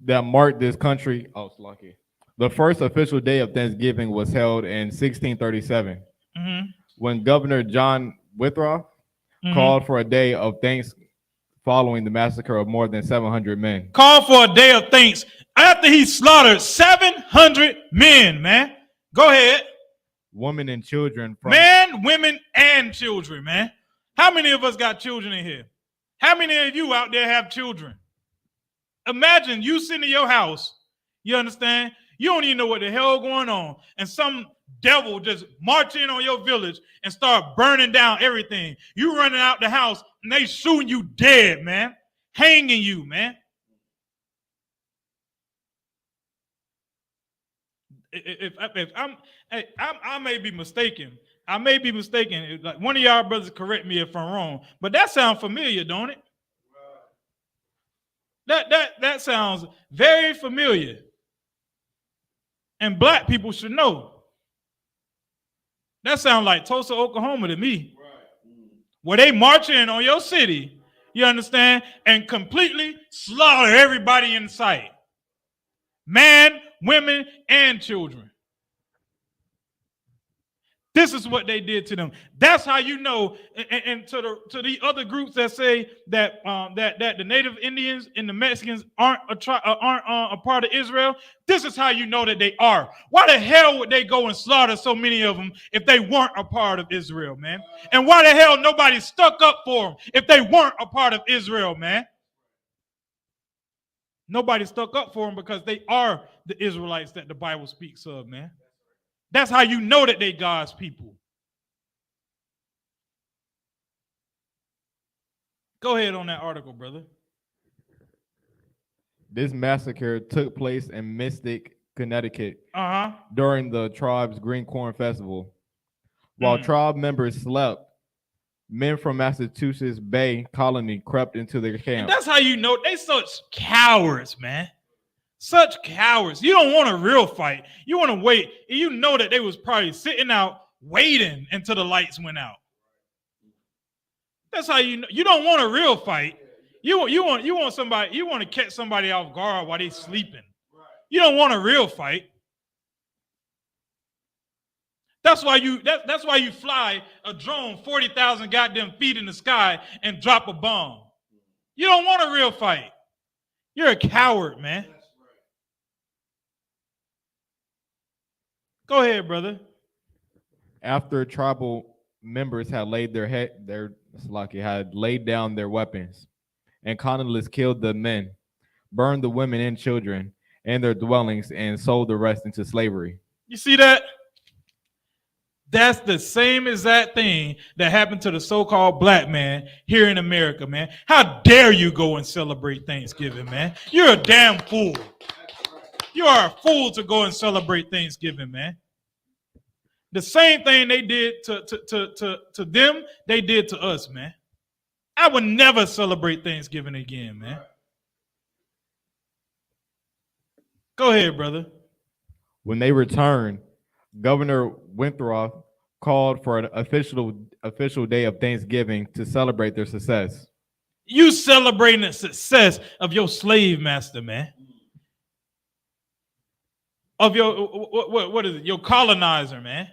That marked this country. Oh, it's lucky. The first official day of Thanksgiving was held in 1637. Mm-hmm. When Governor John Withrow called for a day of thanks following the massacre of more than 700 men. Called for a day of thanks after he slaughtered 700 men, man. Go ahead. Women and children. Men, women, and children, man. How many of us got children in here? How many of you out there have children? Imagine you sitting in your house, you understand? You don't even know what the hell going on, and some devil just march in on your village and start burning down everything. You running out the house and they shooting you dead, man. Hanging you, man. I may be mistaken. I may be mistaken. Like, one of y'all brothers correct me if I'm wrong, but that sounds familiar, don't it? That sounds very familiar. And black people should know. That sounds like Tulsa, Oklahoma to me. Right. Where they march in on your city, you understand, and completely slaughter everybody in sight. Man, women, and children. This is what they did to them. That's how you know. And to the other groups that say that that the Native Indians and the Mexicans aren't a part of Israel, this is how you know that they are. Why the hell would they go and slaughter so many of them if they weren't a part of Israel, man? And why the hell nobody stuck up for them if they weren't a part of Israel, man? Nobody stuck up for them because they are the Israelites that the Bible speaks of, man. That's how you know that they God's people. Go ahead on that article, brother. This massacre took place in Mystic, Connecticut Uh-huh. during the tribe's Green Corn Festival. While tribe members slept, men from Massachusetts Bay Colony crept into their camp. And that's how you know they such cowards, man. Such cowards. You don't want a real fight. You want to wait. And you know that they was probably sitting out waiting until the lights went out. That's how you know. You don't want a real fight. You want somebody. You want to catch somebody off guard while they sleeping. You don't want a real fight. That's why you fly a drone 40,000 goddamn feet in the sky and drop a bomb. You don't want a real fight. You're a coward, man. Go ahead, brother. After tribal members had laid down their weapons, and colonists killed the men, burned the women and children and their dwellings, and sold the rest into slavery. You see that? That's the same exact thing that happened to the so-called black man here in America, man. How dare you go and celebrate Thanksgiving, man? You're a damn fool. You are a fool to go and celebrate Thanksgiving, man. The same thing they did to them, they did to us, man. I would never celebrate Thanksgiving again, man. Go ahead, brother. When they returned, Governor Winthrop called for an official day of Thanksgiving to celebrate their success. You celebrating the success of your slave master, man. Of your what is it? Your colonizer, man.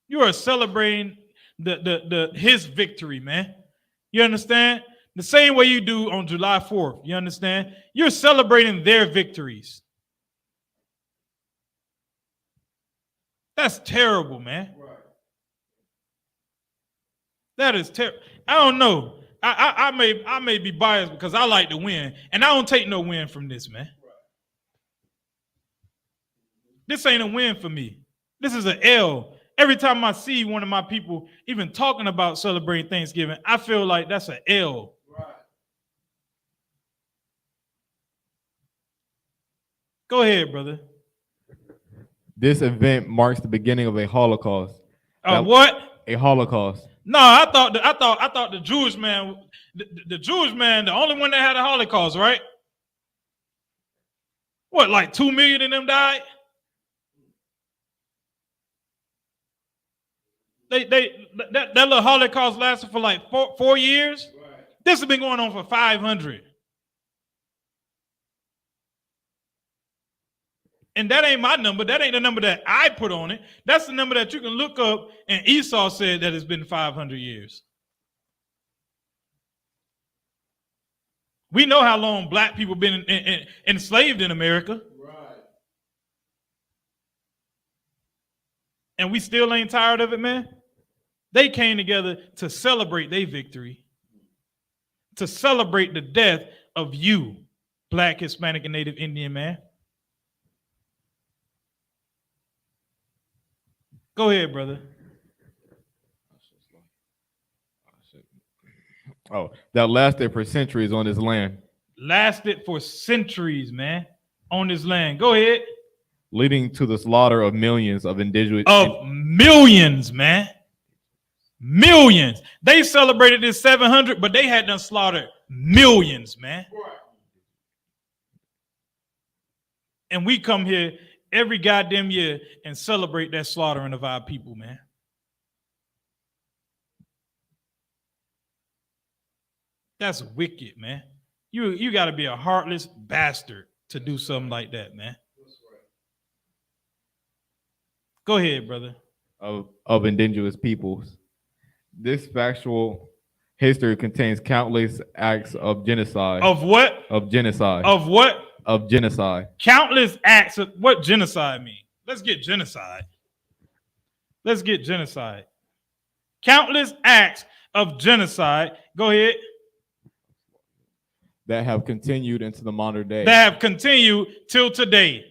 You are celebrating his victory, man. You understand? The same way you do on July 4th. You understand? You're celebrating their victories. That's terrible, man. That is terrible. I don't know. I may be biased because I like to win, and I don't take no win from this, man. This ain't a win for me. This is an L. Every time I see one of my people even talking about celebrating Thanksgiving, I feel like that's an L. Go ahead, brother. This event marks the beginning of a Holocaust. What? A Holocaust. No, I thought the Jewish man, the Jewish man, the only one that had a Holocaust, right? What, like 2 million of them died? That little Holocaust lasted for like four years. Right. This has been going on for 500. And that ain't my number. That ain't the number that I put on it. That's the number that you can look up. And Esau said that it's been 500 years. We know how long black people been enslaved in America. Right. And we still ain't tired of it, man. They came together to celebrate their victory, to celebrate the death of you, Black, Hispanic, and Native Indian man. Go ahead, brother. Oh, that lasted for centuries on this land. Lasted for centuries, man, on this land. Go ahead. Leading to the slaughter of millions of indigenous. Millions, man. Millions. They celebrated this 700, but they had done slaughtered millions, man. And we come here every goddamn year and celebrate that slaughtering of our people, man. That's wicked, man. You got to be a heartless bastard to do something like that, man. Go ahead, brother. Of indigenous peoples. This factual history contains countless acts of genocide. Of what? Of genocide. Of what? Of genocide. Countless acts of what genocide mean? Let's get genocide. Let's get genocide. Countless acts of genocide. Go ahead. That have continued into the modern day. That have continued till today.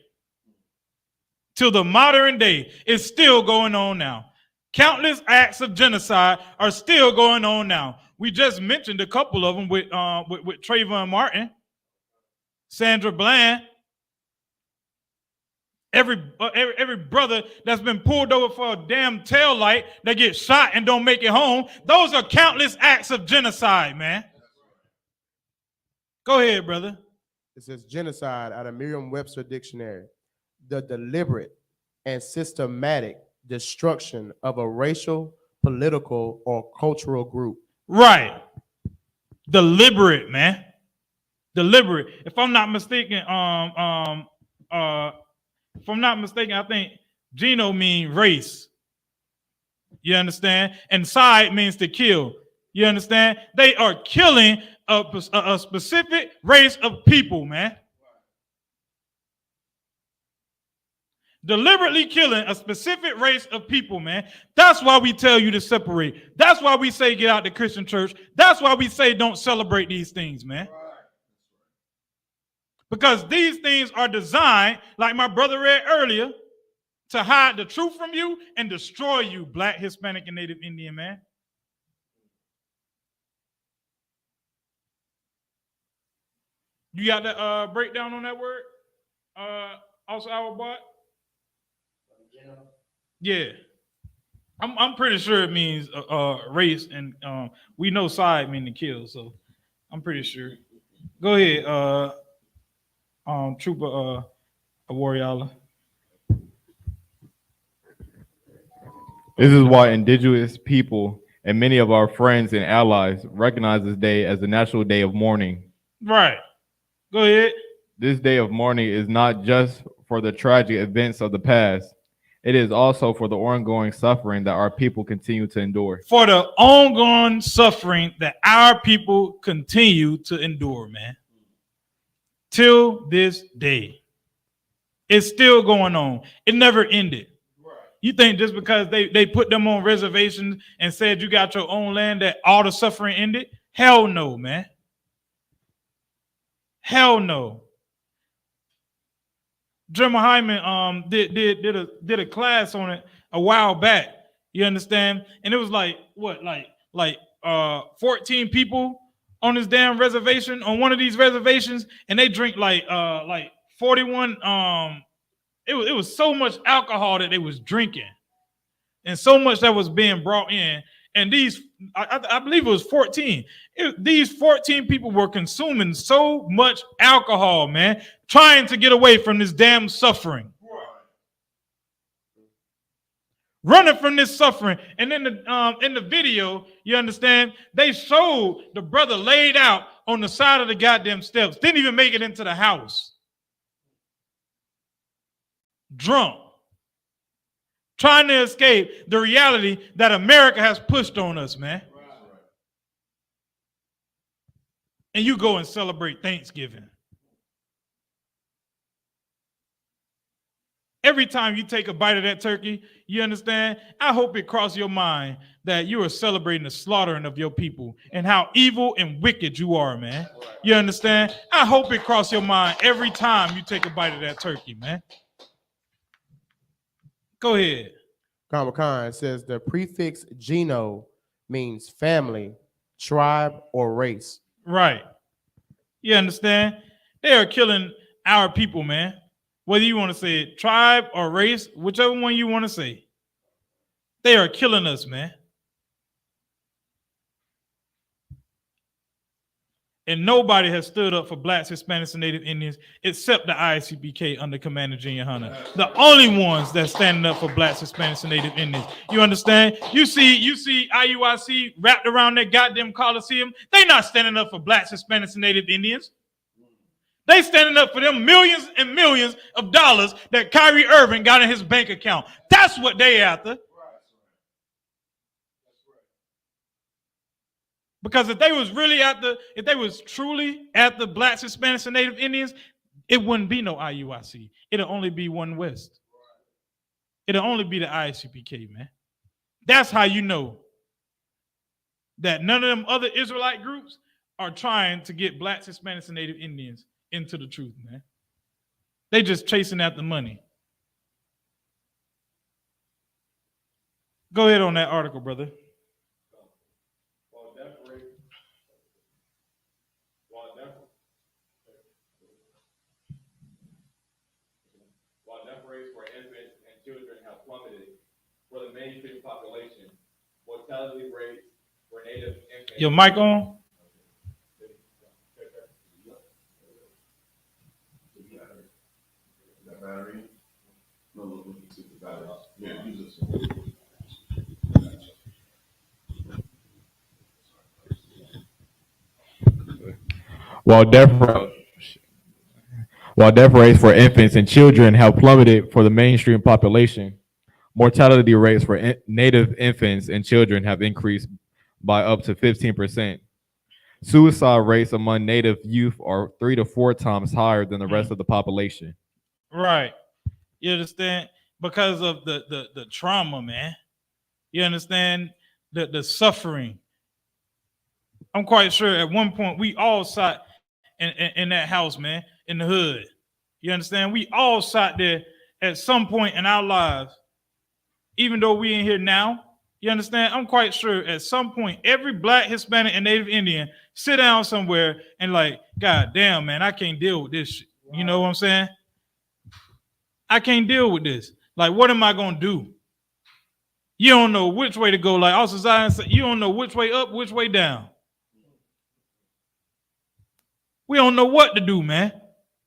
Till the modern day. It's still going on now. Countless acts of genocide are still going on now. We just mentioned a couple of them with Trayvon Martin, Sandra Bland. Every brother that's been pulled over for a damn tail light that gets shot and don't make it home. Those are countless acts of genocide, man. Go ahead, brother. It says genocide out of Merriam-Webster dictionary. The deliberate and systematic destruction of a racial, political, or cultural group. Right. Deliberate, man. Deliberate. If I'm not mistaken, I think Geno means race. You understand? And side means to kill. You understand? They are killing a specific race of people, man. Deliberately killing a specific race of people, man. That's why we tell you to separate. That's why we say get out the Christian church. That's why we say don't celebrate these things, man. Because these things are designed, like my brother read earlier, to hide the truth from you and destroy you, Black, Hispanic, and Native Indian, man. You got the breakdown on that word? Also our bot? Yeah. I'm pretty sure it means race, and we know side mean to kill, so I'm pretty sure. Go ahead, Trooper Warrior. This is why indigenous people and many of our friends and allies recognize this day as the National Day of Mourning. Right. Go ahead. This day of mourning is not just for the tragic events of the past. It is also for the ongoing suffering that our people continue to endure. For the ongoing suffering that our people continue to endure, man. Till this day. It's still going on. It never ended. You think just because they put them on reservations and said you got your own land that all the suffering ended? Hell no, man. Hell no. Dremel Hyman did a class on it a while back. You understand? And it was like what, like 14 people on this damn reservation, on one of these reservations, and they drink like 41 it was so much alcohol that they was drinking, and so much that was being brought in. And these, I believe it was 14. These 14 people were consuming so much alcohol, man, trying to get away from this damn suffering. Running from this suffering. And then in the video, you understand, they showed the brother laid out on the side of the goddamn steps. Didn't even make it into the house. Drunk. Trying to escape the reality that America has pushed on us, man. And you go and celebrate Thanksgiving. Every time you take a bite of that turkey, you understand? I hope it crosses your mind that you are celebrating the slaughtering of your people and how evil and wicked you are, man. You understand? I hope it crosses your mind every time you take a bite of that turkey, man. Go ahead. Khan says the prefix geno means family, tribe, or race. Right. You understand? They are killing our people, man. Whether you want to say it, tribe or race, whichever one you want to say. They are killing us, man. And nobody has stood up for Blacks, Hispanics, and Native Indians except the I.S.U.P.K under Commander YAHANNA. The only ones that's standing up for Blacks, Hispanics, and Native Indians. You understand? You see IUIC wrapped around that goddamn Coliseum. They not standing up for Blacks, Hispanics, and Native Indians. They standing up for them millions and millions of dollars that Kyrie Irving got in his bank account. That's what they after. Because if they was truly at the Blacks, Hispanics, and Native Indians, it wouldn't be no IUIC. It'll only be One West. It'll only be the I.S.U.P.K, man. That's how you know that none of them other Israelite groups are trying to get Blacks, Hispanics, and Native Indians into the truth, man. They just chasing after money. Go ahead on that article, brother. While death rates for infants and children have plummeted for the mainstream population, mortality rates for native infants. Your mic on? That battery? No, look, see the battery. Yeah, use this. While death rates for infants and children have plummeted for the mainstream population, mortality rates for native infants and children have increased by up to 15%. Suicide rates among native youth are 3 to 4 times higher than the rest of the population. Right. You understand? Because of the trauma, man. You understand? The suffering. I'm quite sure at one point we all sat in that house, man, in the hood. You understand? We all sat there at some point in our lives, even though we ain't here now. You understand? I'm quite sure at some point every Black, Hispanic, and Native Indian sit down somewhere and like, God damn, man, I can't deal with this shit. You know what I'm saying? I can't deal with this. Like, what am I gonna do? You don't know which way to go. Like our society said, you don't know which way up, which way down. We don't know what to do, man.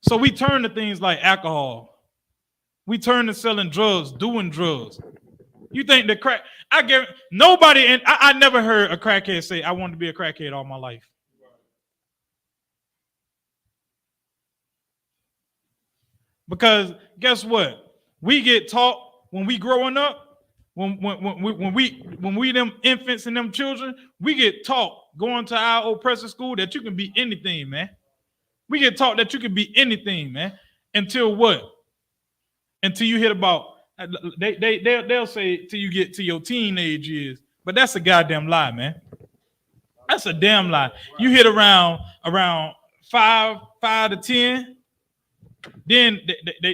So we turn to things like alcohol. We turn to selling drugs, doing drugs. You think the crack? I get nobody, and I never heard a crackhead say, "I wanted to be a crackhead all my life." Because guess what? We get taught when we growing up, when we them infants and them children, we get taught going to our oppressive school that you can be anything, man. We get taught that you can be anything, man. Until what? Until you hit about they'll say till you get to your teenage years, but that's a goddamn lie, man. That's a damn lie. You hit around 5 to 10, then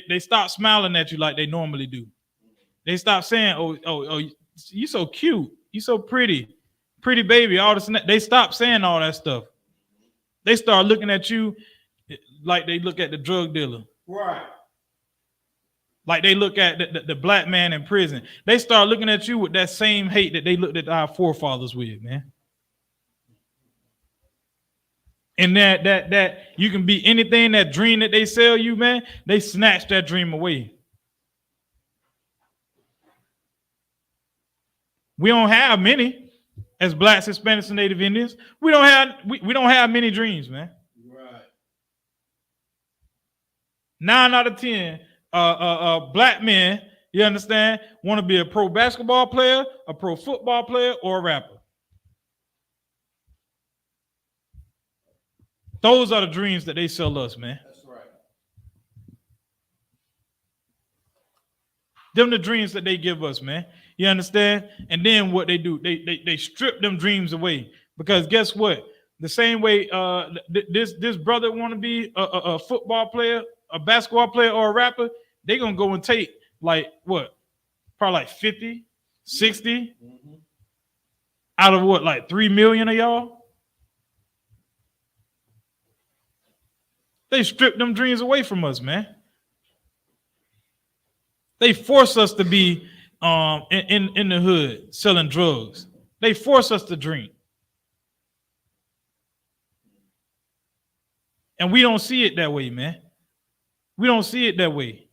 they start smiling at you like they normally do. They stop saying, "Oh, you so cute, you so pretty baby." All this, they stop saying all that stuff. They start looking at you like they look at the drug dealer, Right. like they look at the Black man in prison. They start looking at you with that same hate that they looked at our forefathers with, man. And that you can be anything, that dream that they sell you, man, they snatch that dream away. We don't have many as Blacks, Hispanics, and Native Indians. We don't have many dreams, man. Right. 9 out of 10 Black men, you understand, want to be a pro basketball player, a pro football player, or a rapper. Those are the dreams that they sell us, man. That's right. Them the dreams that they give us, man. You understand? And then what they do, they strip them dreams away. Because guess what? The same way this brother want to be a football player, a basketball player, or a rapper, they gonna go and take like what? Probably like 50, 60 out of what, like 3 million of y'all? They strip them dreams away from us, man. They force us to be in the hood selling drugs. They force us to drink. And we don't see it that way, man. We don't see it that way.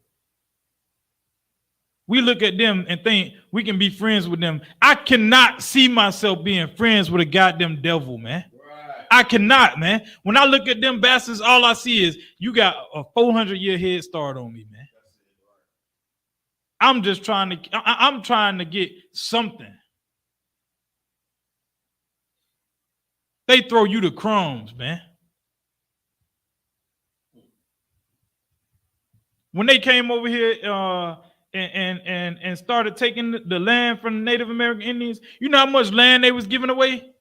We look at them and think we can be friends with them. I cannot see myself being friends with a goddamn devil, man. Right. I cannot, man. When I look at them bastards, all I see is you got a 400-year head start on me, man. I'm just trying to get something. They throw you the crumbs, man. When they came over here and started taking the land from the Native American Indians, you know how much land they was giving away?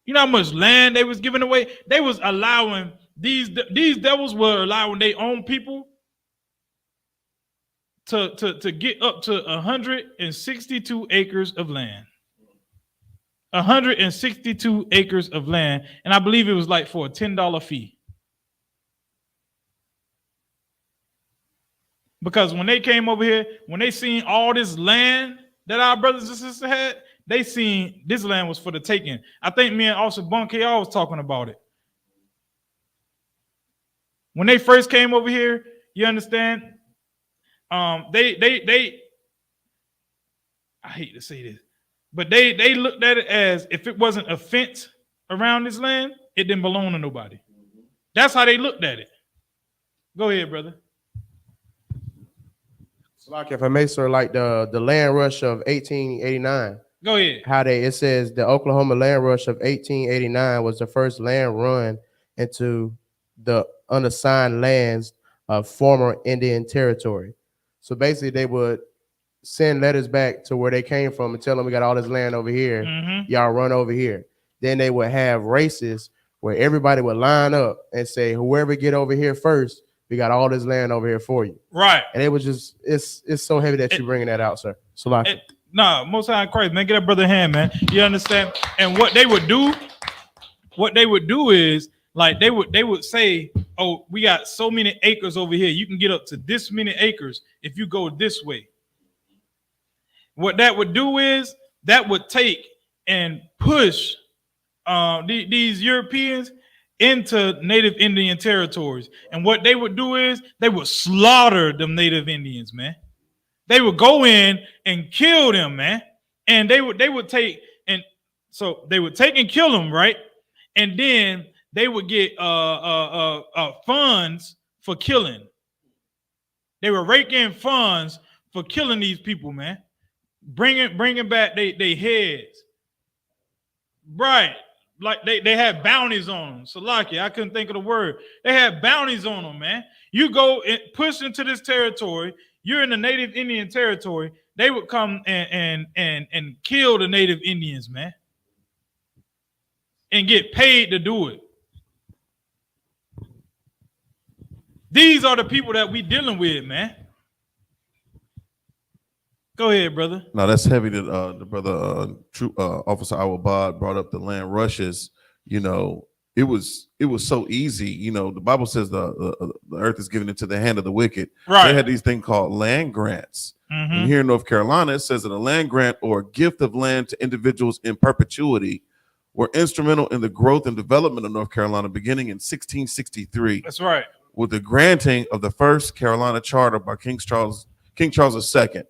You know how much land they was giving away? They was allowing, these devils were allowing their own people to get up to 162 acres of land. 162 acres of land, and I believe it was like for a $10 fee. Because when they came over here, when they seen all this land that our brothers and sisters had, they seen this land was for the taking. I think me and Isupk Fayetteville was talking about it. When they first came over here, you understand? They I hate to say this, but they looked at it as if it wasn't a fence around this land, it didn't belong to nobody. That's how they looked at it. Go ahead, brother. So like if I may, sir, like the land rush of 1889. Go ahead. It says the Oklahoma land rush of 1889 was the first land run into the unassigned lands of former Indian territory. So basically they would send letters back to where they came from and tell them we got all this land over here. Y'all run over here. Then they would have races where everybody would line up and say, whoever get over here first, we got all this land over here for you. Right. And it was just, it's so heavy that you're bringing that out, sir. So like, nah, Most High in Christ, man, get that brother a hand, man. You understand? And what they would do is like they would say, oh, we got so many acres over here. You can get up to this many acres if you go this way. What that would do is that would take and push these Europeans into Native Indian territories. And what they would do is they would slaughter them Native Indians, man. They would go in and kill them, man. And they would take and so they would take and kill them, right? And then they would get funds for killing. They were raking funds for killing these people, man. Bringing back they heads. Right. Like they had bounties on them. Salaki, I couldn't think of the word. They had bounties on them, man. You go and push into this territory. You're in the Native Indian territory. They would come and kill the Native Indians, man, and get paid to do it. These are the people that we dealing with, man. Go ahead, brother. No, that's heavy. That the brother, Officer Awabad brought up the land rushes. You know, it was so easy. You know, the Bible says the earth is given into the hand of the wicked. Right. They had these things called land grants. And here in North Carolina, it says that a land grant or a gift of land to individuals in perpetuity were instrumental in the growth and development of North Carolina beginning in 1663. That's right. With the granting of the first Carolina charter by King Charles II.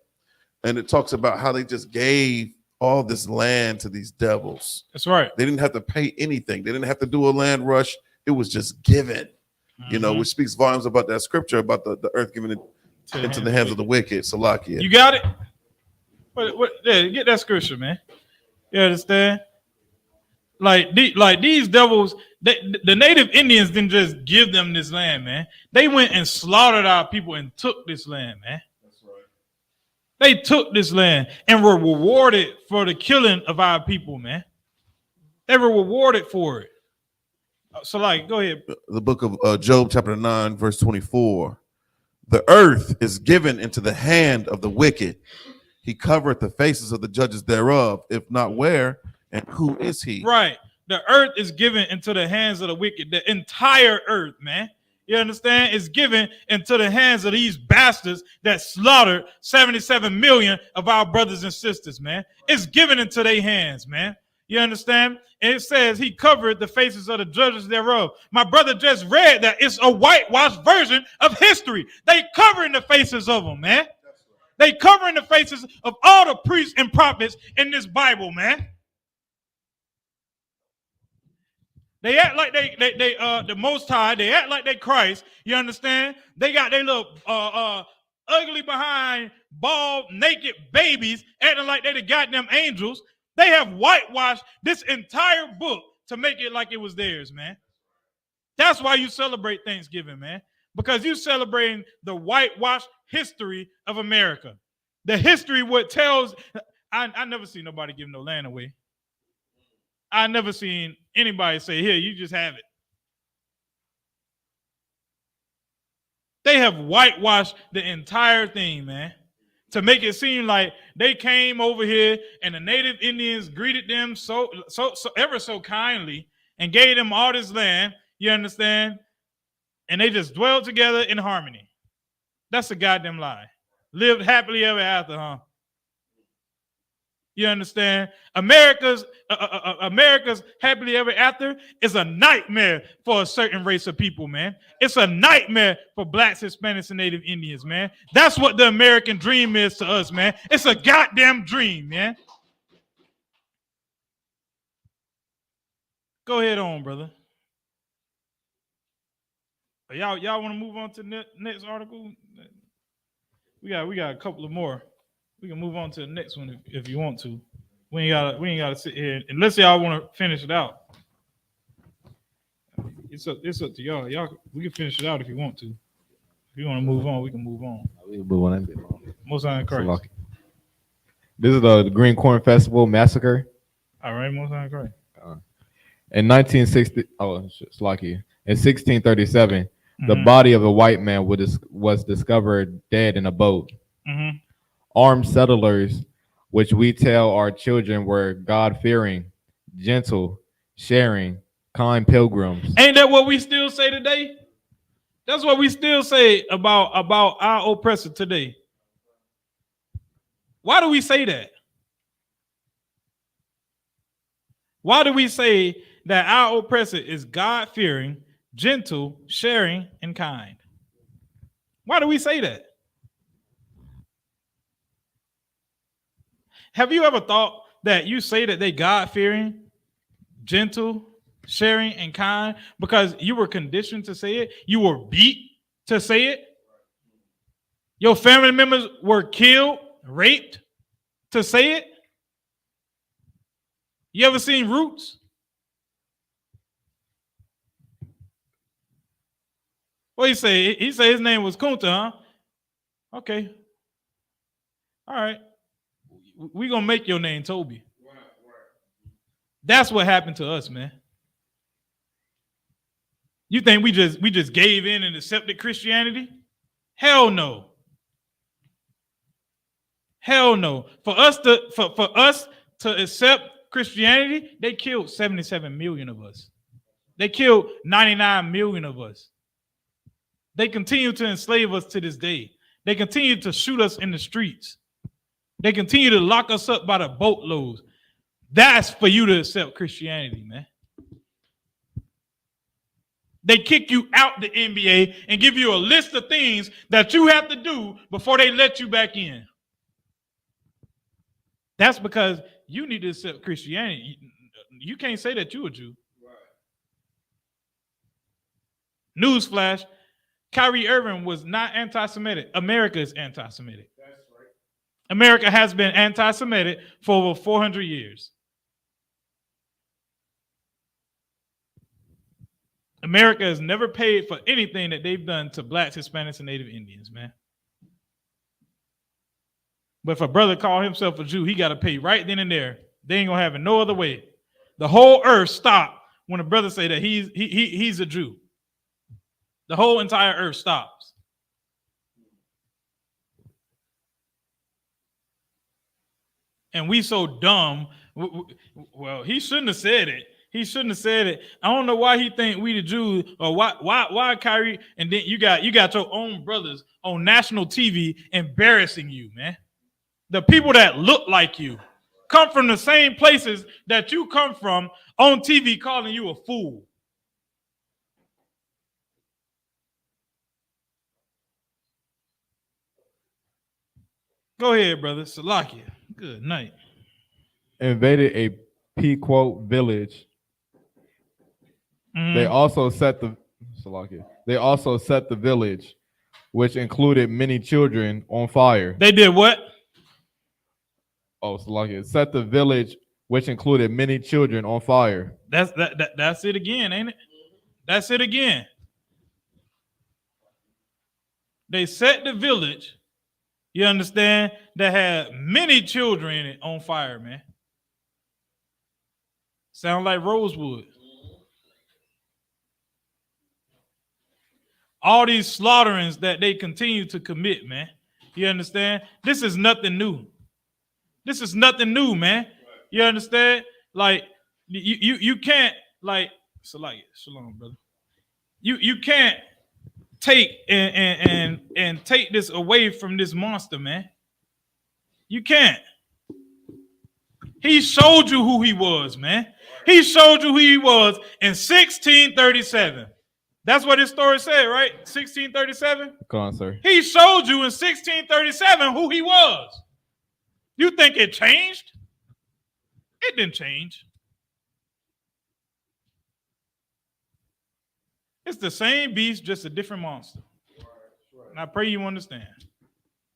And it talks about how they just gave all this land to these devils. That's right. They didn't have to pay anything. They didn't have to do a land rush. It was just given, you know, which speaks volumes about that scripture about the earth given into the hands of the wicked. Salakia. You got it? Yeah, get that scripture, man. You understand? Like these devils, the Native Indians didn't just give them this land, man. They went and slaughtered our people and took this land, man. They took this land and were rewarded for the killing of our people, man. They were rewarded for it. So, like, go ahead. The book of Job, chapter 9, verse 24. The earth is given into the hand of the wicked. He covereth the faces of the judges thereof. If not, where and who is he? Right. The earth is given into the hands of the wicked. The entire earth, man. You understand? It's given into the hands of these bastards that slaughtered 77 million of our brothers and sisters, man. It's given into their hands, man. You understand? And it says he covered the faces of the judges thereof. My brother just read that it's a whitewashed version of history. They covering the faces of them, man. They covering the faces of all the priests and prophets in this Bible, man. They act like they the Most High. They act like they Christ. You understand? They got their little ugly behind, bald, naked babies acting like they the goddamn angels. They have whitewashed this entire book to make it like it was theirs, man. That's why you celebrate Thanksgiving, man. Because you celebrating the whitewashed history of America. The history what tells. I never seen nobody give no land away. I never seen anybody say, here, you just have it. They have whitewashed the entire thing, man, to make it seem like they came over here and the native Indians greeted them so ever so kindly and gave them all this land, you understand? And they just dwelled together in harmony. That's a goddamn lie. Lived happily ever after, huh? You understand? America's happily ever after is a nightmare for a certain race of people, man. It's a nightmare for blacks, Hispanics, and Native Indians, man. That's what the American dream is to us, man. It's a goddamn dream, man. Go ahead on, brother. Y'all want to move on to the next article? We got a couple of more. We can move on to the next one if you want to. We ain't gotta sit here unless y'all want to finish it out. It's up to y'all. We can finish it out if you want to. If you want to move on, we can move on. We can move on. Most on Christ. This is the Green Corn Festival massacre. All right, most on Christ. In 1960, in 1637, the body of a white man was discovered dead in a boat. Mm-hmm. Armed settlers, which we tell our children were God-fearing, gentle, sharing, kind pilgrims. Ain't that what we still say today? That's what we still say about our oppressor today. Why do we say that? Why do we say that our oppressor is God-fearing, gentle, sharing, and kind? Why do we say that? Have you ever thought that you say that they God-fearing, gentle, sharing, and kind because you were conditioned to say it? You were beat to say it? Your family members were killed, raped to say it? You ever seen Roots? What he say? He say his name was Kunta, huh? Okay. All right. We gonna make your name Toby. That's what happened to us, man. You think we just gave in and accepted Christianity? Hell no. Hell no. For us to accept Christianity, they killed 77 million of us. They killed 99 million of us. They continue to enslave us to this day. They continue to shoot us in the streets. They continue to lock us up by the boatloads. That's for you to accept Christianity, man. They kick you out the NBA and give you a list of things that you have to do before they let you back in. That's because you need to accept Christianity. You can't say that you're a Jew. Newsflash, Kyrie Irving was not anti-Semitic. America is anti-Semitic. That's right. America has been anti-Semitic for over 400 years. America has never paid for anything that they've done to blacks, Hispanics, and Native Indians, man. But if a brother call himself a Jew, he got to pay right then and there. They ain't gonna have it no other way. The whole earth stopped when a brother say that he's a Jew. The whole entire earth stops. And we so dumb. Well, he shouldn't have said it. He shouldn't have said it. I don't know why he think we the Jews, or why Kyrie, and then you got your own brothers on national TV embarrassing you, man. The people that look like you come from the same places that you come from on TV calling you a fool. Go ahead, brother. Salakia. Good night. Invaded a Pequot village. They also set the village, which included many children, on fire. They did what? Oh, Salakia. Set the village, which included many children, on fire. That's it again, ain't it? That's it again. They set the village, you understand, that had many children in it on fire, man. Sound like Rosewood. all these slaughterings that they continue to commit, man. You understand? This is nothing new. This is nothing new, man. You understand? Like you can't like shalom, brother. You can't take and take this away from this monster, man. You can't. He showed you who he was, man. He showed you who he was in 1637. That's what his story said, right? 1637? Come on, sir. He showed you in 1637 who he was. You think it changed? It didn't change. It's the same beast, just a different monster. And I pray you understand.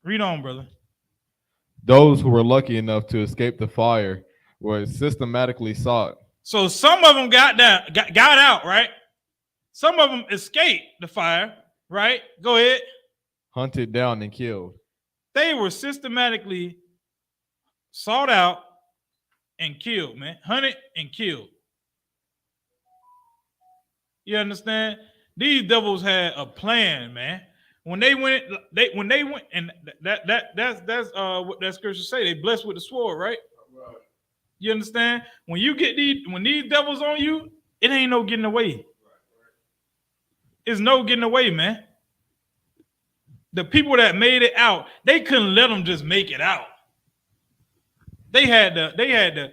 Read on, brother. Those who were lucky enough to escape the fire were systematically sought. So some of them got out, right? Some of them escaped the fire, right? Go ahead. Hunted down and killed. They were systematically sought out and killed, man. Hunted and killed. You understand? These devils had a plan, man. When they went, and that's what that scripture say. They blessed with the sword, right? You understand? When these devils on you, it ain't no getting away. It's no getting away, man. The people that made it out, they couldn't let them just make it out. They had to,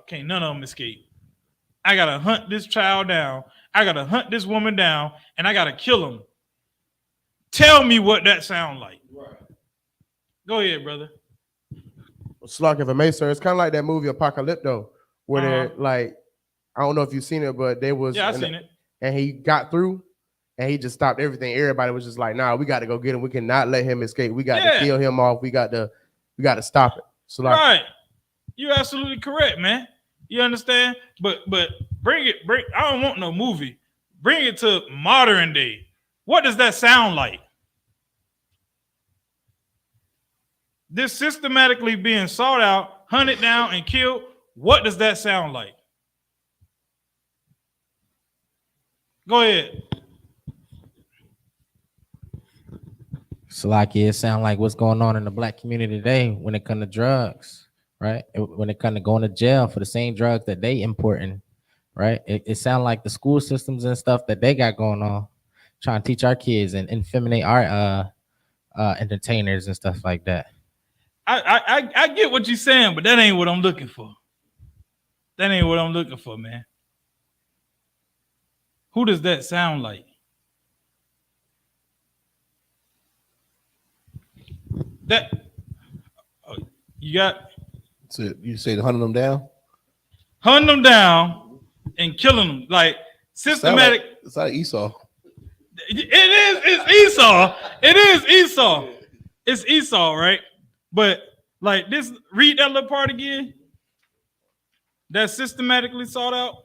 can't none of them escape. I gotta hunt this child down. I gotta hunt this woman down, and I gotta kill them. Tell me what that sound like. Right. Go ahead, brother. Slock, if I may, sir, it's kind of like that movie Apocalypto, where they're like, I don't know if you've seen it, but they was I've seen it. And he got through and he just stopped everything. Everybody was just like, nah, we got to go get him. We cannot let him escape. We got to kill him off. We got to stop it. So like, right. You're absolutely correct, man. You understand? But bring I don't want no movie. Bring it to modern day. What does that sound like? This systematically being sought out, hunted down, and killed. What does that sound like? Go ahead. Salaki, it sounds like what's going on in the black community today when it comes to drugs, right? When it comes to going to jail for the same drugs that they importing, right? It sounds like the school systems and stuff that they got going on, trying to teach our kids and infeminate our entertainers and stuff like that. I get what you're saying, but that ain't what I'm looking for. That ain't what I'm looking for, man. Who does that sound like? That you got. So you say hunting them down? Hunting them down and killing them, like systematic. It's like Esau. It is. It's Esau. It is Esau. It's Esau, right? But like this, read that little part again. That's systematically sought out.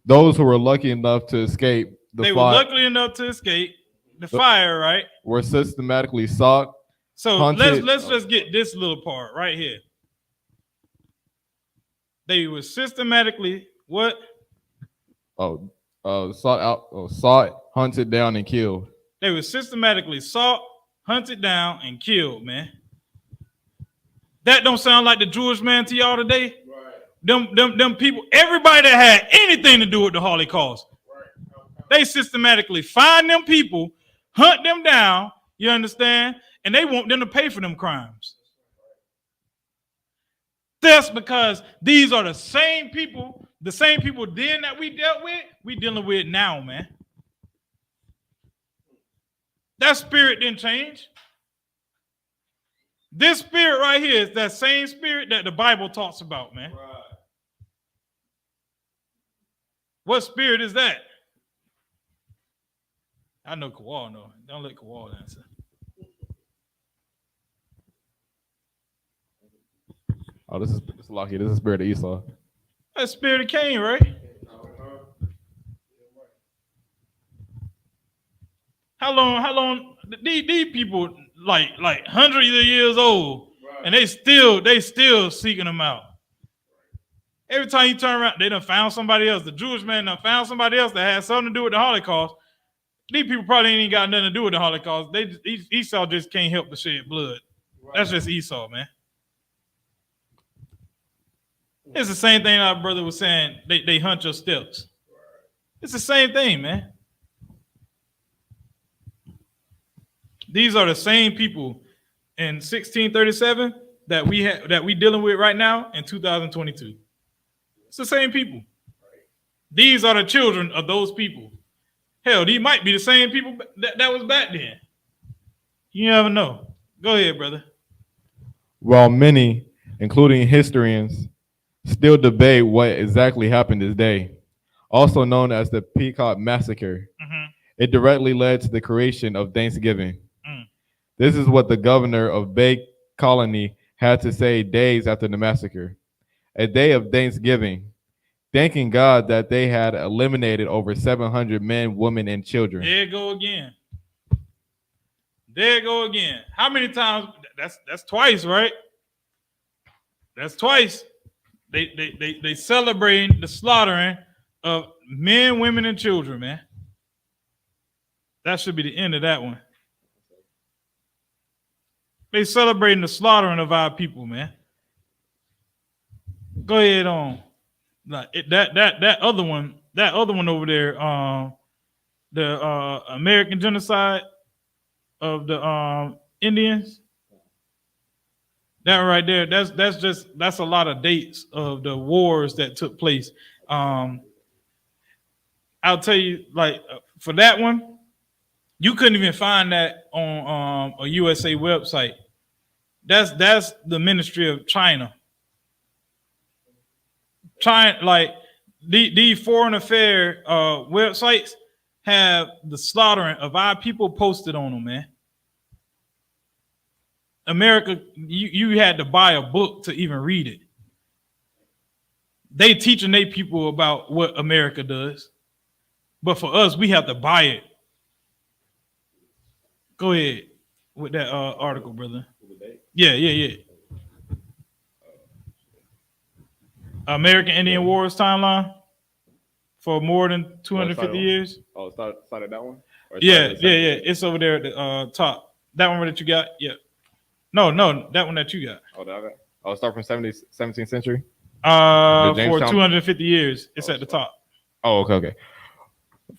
Those who were lucky enough to escape they were lucky enough to escape the fire, right? Were systematically sought. So hunted. let's just get this little part right here. They were systematically what? Sought, hunted down, and killed. They were systematically sought, hunted down, and killed, man. That don't sound like the Jewish man to y'all today. Right. Them people, everybody that had anything to do with the Holocaust, right. They systematically find them people, hunt them down, you understand? And they want them to pay for them crimes. That's because these are the same people then that we dealt with, we dealing with now, man. That spirit didn't change. This spirit right here is that same spirit that the Bible talks about, man. Right. What spirit is that? I know Kawal know. Don't let Kawal answer. Oh, this is lucky. This is spirit of Esau. That's spirit of Cain, right? How long? These people like hundreds of years old, right. And they still seeking them out. Every time you turn around, they done found somebody else. The Jewish man done found somebody else that had something to do with the Holocaust. These people probably ain't even got nothing to do with the Holocaust. Esau just can't help to shed blood. That's just Esau, man. It's the same thing our brother was saying. They hunt your steps. It's the same thing, man. These are the same people in 1637 that we dealing with right now in 2022. It's the same people. These are the children of those people. Hell, these might be the same people that was back then. You never know. Go ahead, brother. While many, including historians, still debate what exactly happened this day, also known as the Peacock Massacre, it directly led to the creation of Thanksgiving. This is what the governor of Bay Colony had to say days after the massacre. A day of Thanksgiving, thanking God that they had eliminated over 700 men, women, and children. There you go again. There you go again. How many times? That's twice, right? That's twice. They celebrating the slaughtering of men, women, and children, man. That should be the end of that one. They celebrating the slaughtering of our people, man. Go ahead on. Like that other one over there, the American genocide of the Indians. That right there, that's a lot of dates of the wars that took place. I'll tell you, like for that one, you couldn't even find that on a USA website. That's the Ministry of China. China, like the foreign affair websites have the slaughtering of our people posted on them, man. America, you had to buy a book to even read it. They teaching their people about what America does. But for us, we have to buy it. Go ahead with that article, brother. Yeah. American Indian Wars timeline for more than 250 years. Oh, started that one? Yeah. It's over there at the top. That one that you got? Yeah. No, that one that you got. Oh, that got. Oh, start from 17th century? For 250 years. It's at the top. Oh, okay.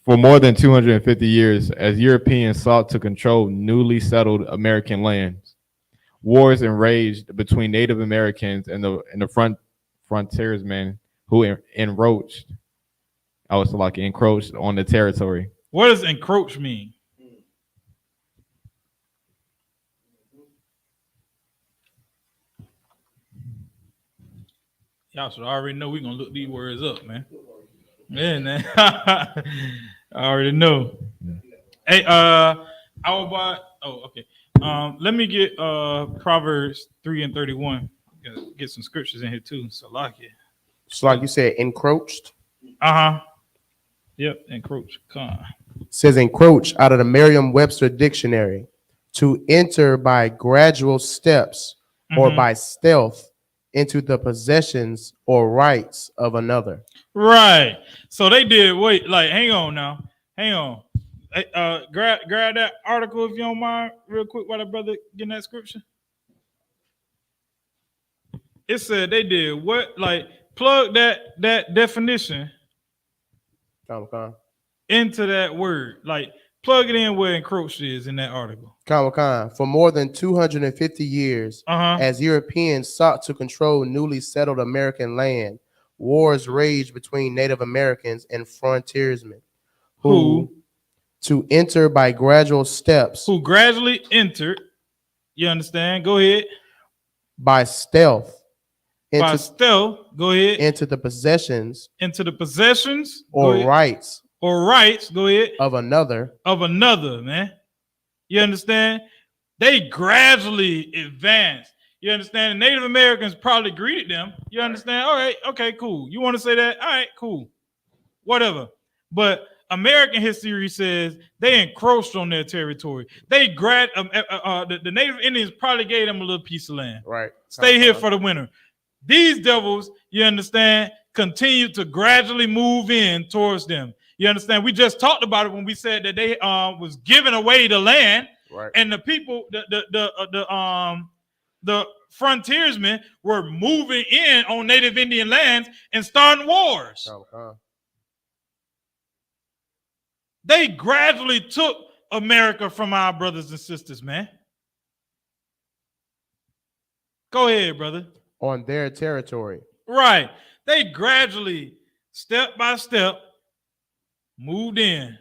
For more than 250 years, as Europeans sought to control newly settled American lands, wars enraged between Native Americans and the frontiersmen who encroached on the territory. What does encroach mean? Y'all should already know we're gonna look these words up, man. Yeah, man. I already know. Hey, okay. Let me get Proverbs 3:31. Get some scriptures in here too. So like it. So like you said, encroached. Yep, encroach. Says encroach out of the Merriam-Webster dictionary, to enter by gradual steps or by stealth into the possessions or rights of another. Right. So they did. Wait, like, hang on now. Hang on. Grab that article if you don't mind, real quick, while the brother getting that scripture. It said they did what? Like, plug that definition into that word. Like, plug it in where encroached is in that article. For more than 250 years, as Europeans sought to control newly settled American land, wars raged between Native Americans and frontiersmen who to enter by gradual steps. Who gradually entered, you understand? Go ahead. By stealth. Go ahead. Into the possessions. Or rights. Go ahead. Of another, man. You understand? They gradually advanced. You understand? The Native Americans probably greeted them. You understand? All right, okay, cool. You want to say that? All right, cool. Whatever. But American history says they encroached on their territory. They the Native Indians probably gave them a little piece of land. Right. Stay here for the winter. These devils, you understand, continue to gradually move in towards them. You understand? We just talked about it when we said that they was giving away the land, Right. and the people, the frontiersmen were moving in on Native Indian lands and starting wars. They gradually took America from our brothers and sisters, man. Go ahead, brother. On their territory. Right. They gradually, step by step, moved in.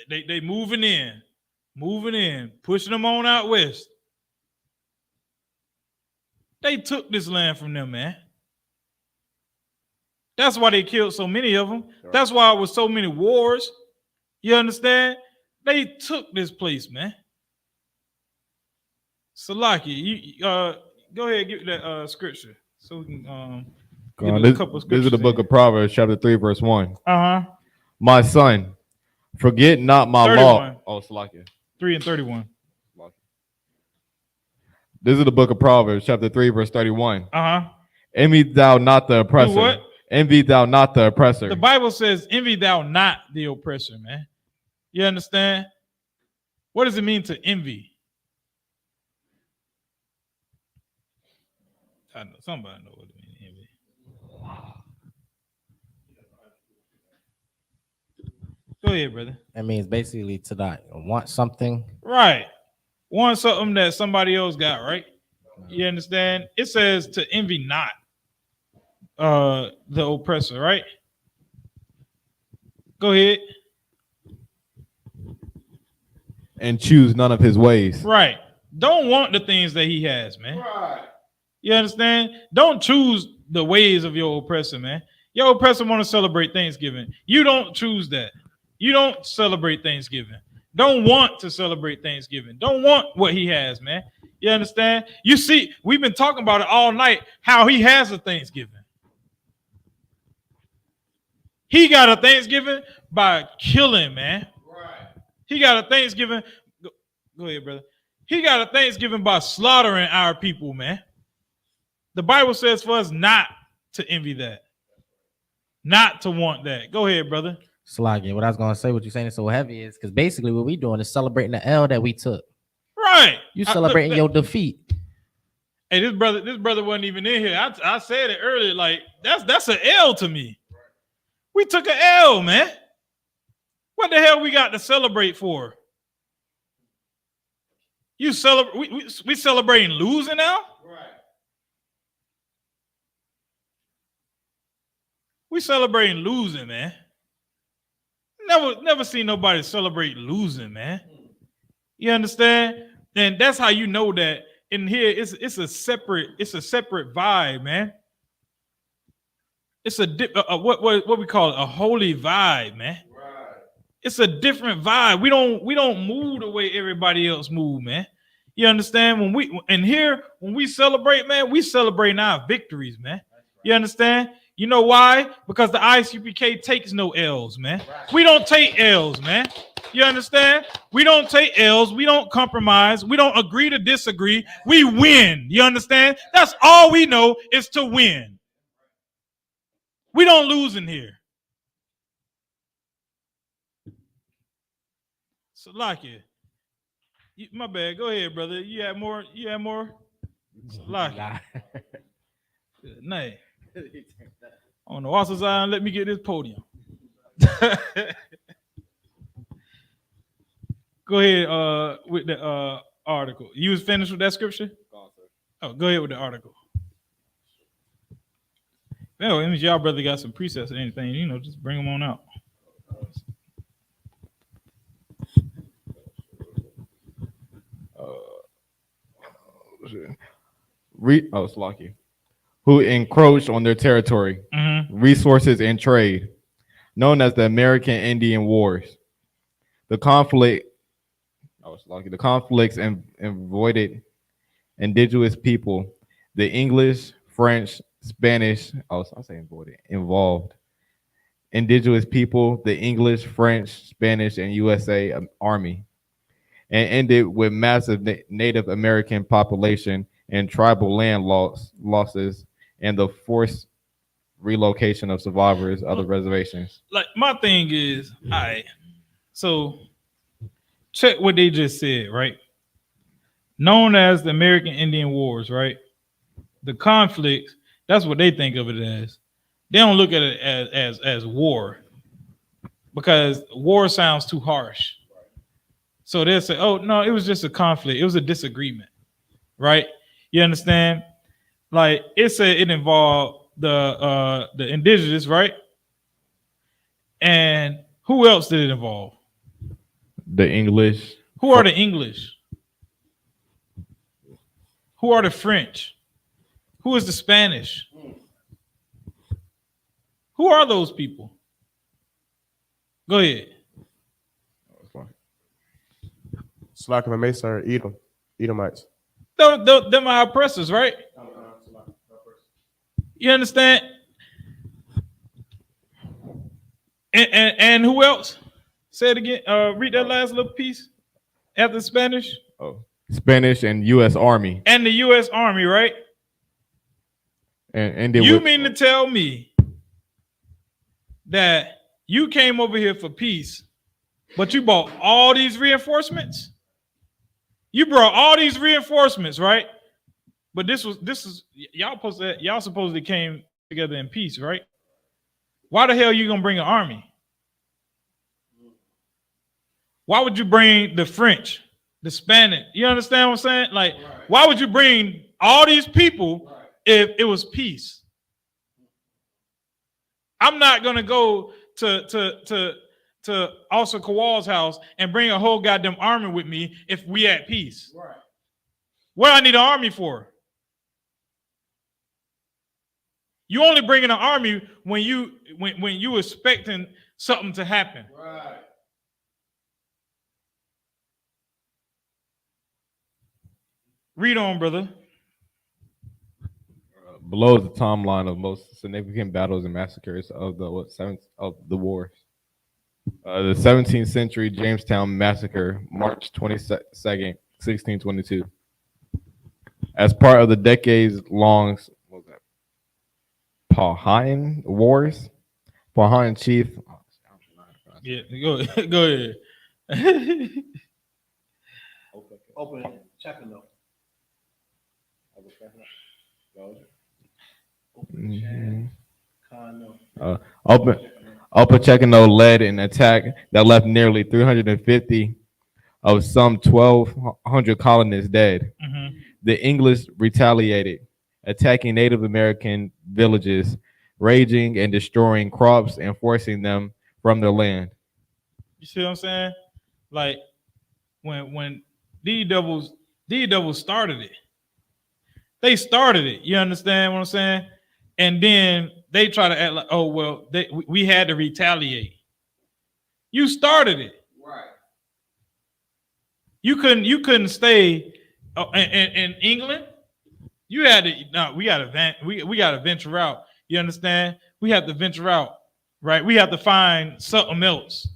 They moving in, pushing them on out west. They took this land from them, man. That's why they killed so many of them. Right. That's why it was so many wars. You understand? They took this place, man. Salaki, you go ahead and give that scripture so we can This is the book of Proverbs, chapter 3, verse 1. Uh-huh. My son, forget not my 31. law. Oh, Salakia. 3 and 31. This is the book of Proverbs, chapter 3, verse 31. Uh-huh. Envy thou not the oppressor. Do what? Envy thou not the oppressor. The Bible says, envy thou not the oppressor, man. You understand? What does it mean to envy? I know somebody knows what it means to envy. Go ahead, brother. That means basically to not want something. Right. Want something that somebody else got, right? You understand? It says to envy not the oppressor, right? Go ahead. And choose none of his ways. Right. Don't want the things that he has, man. Right. You understand? Don't choose the ways of your oppressor, man. Your oppressor want to celebrate Thanksgiving. You don't choose that. You don't celebrate Thanksgiving. Don't want to celebrate Thanksgiving. Don't want what he has, man. You understand? You see, we've been talking about it all night, how he has a Thanksgiving. He got a Thanksgiving by killing, man. Right. He got a Thanksgiving. Go ahead, brother. He got a Thanksgiving by slaughtering our people, man. The Bible says for us not to envy that. Not to want that. Go ahead, brother. Slaggy, what I was gonna say, what you're saying is so heavy is because basically what we doing is celebrating the L that we took. Right. You celebrating your defeat. Hey, this brother wasn't even in here. I said it earlier, like that's an L to me. We took an L, man. What the hell we got to celebrate for? You celebrate? We celebrating losing now? Right. We celebrating losing, man. Never seen nobody celebrate losing, man. You understand? And that's how you know that in here it's a separate vibe, man. It's what we call it, a holy vibe, man. Right. It's a different vibe. We don't move the way everybody else move, man. You understand? When we celebrate, man, we celebrate our victories, man. You understand? You know why? Because the I.S.U.P.K takes no L's, man. We don't take L's, man. You understand? We don't take L's. We don't compromise. We don't agree to disagree. We win. You understand? That's all we know is to win. We don't lose in here. So, Salakia. My bad. Go ahead, brother. You have more? Salakia. Good night. On the Wasa side, let me get this podium. Go ahead with the article. You was finished with that scripture? Oh, go ahead with the article. Well, it means y'all brother got some precepts or anything, just bring them on out. Slocky. Who encroached on their territory, resources, and trade, known as the American Indian Wars. The conflicts avoided indigenous people, the English, French, Spanish. Involved indigenous people, the English, French, Spanish, and USA Army, and ended with massive Native American population and tribal land losses, and the forced relocation of survivors, other reservations. Like my thing is, all right. So check what they just said, right? Known as the American Indian Wars, right? The conflicts, that's what they think of it as. They don't look at it as war, because war sounds too harsh. So they'll say, oh no, it was just a conflict, it was a disagreement, right? You understand? Like it said it involved the indigenous, right? And who else did it involve? The English. Who are the English? Who are the French? Who is the Spanish? Who are those people? Go ahead. Slack of Mesa or Edomites. Them are oppressors, right? You understand? And who else? Say it again. Read that last little piece after Spanish. Oh, Spanish and U.S. Army. And the U.S. Army, right? And you mean to tell me that you came over here for peace, but you bought all these reinforcements? You brought all these reinforcements, right? But this is y'all supposedly came together in peace, right? Why the hell are you gonna bring an army? Why would you bring the French, the Spanish? You understand what I'm saying? Like, why would you bring all these people if it was peace? I'm not gonna go to Officer Kowal's house and bring a whole goddamn army with me if we at peace. Right. What I need an army for? You only bringing an army when you expecting something to happen. Right. Read on, brother. Below is the timeline of most significant battles and massacres of the wars. The 17th century Jamestown massacre, March 22nd, 1622. As part of the decades-long Powhatan Wars, Powhatan chief. Yeah, go ahead. Open checking though. Upachekino led an attack that left nearly 350 of some 1,200 colonists dead. Mm-hmm. The English retaliated, attacking Native American villages, raging and destroying crops and forcing them from their land. You see what I'm saying? Like when these devils started it. They started it. You understand what I'm saying? And then they try to act like, oh well, we had to retaliate. You started it. Right. You couldn't stay in England. You had to. No, we got to venture out. You understand? We have to venture out, right? We have to find something else.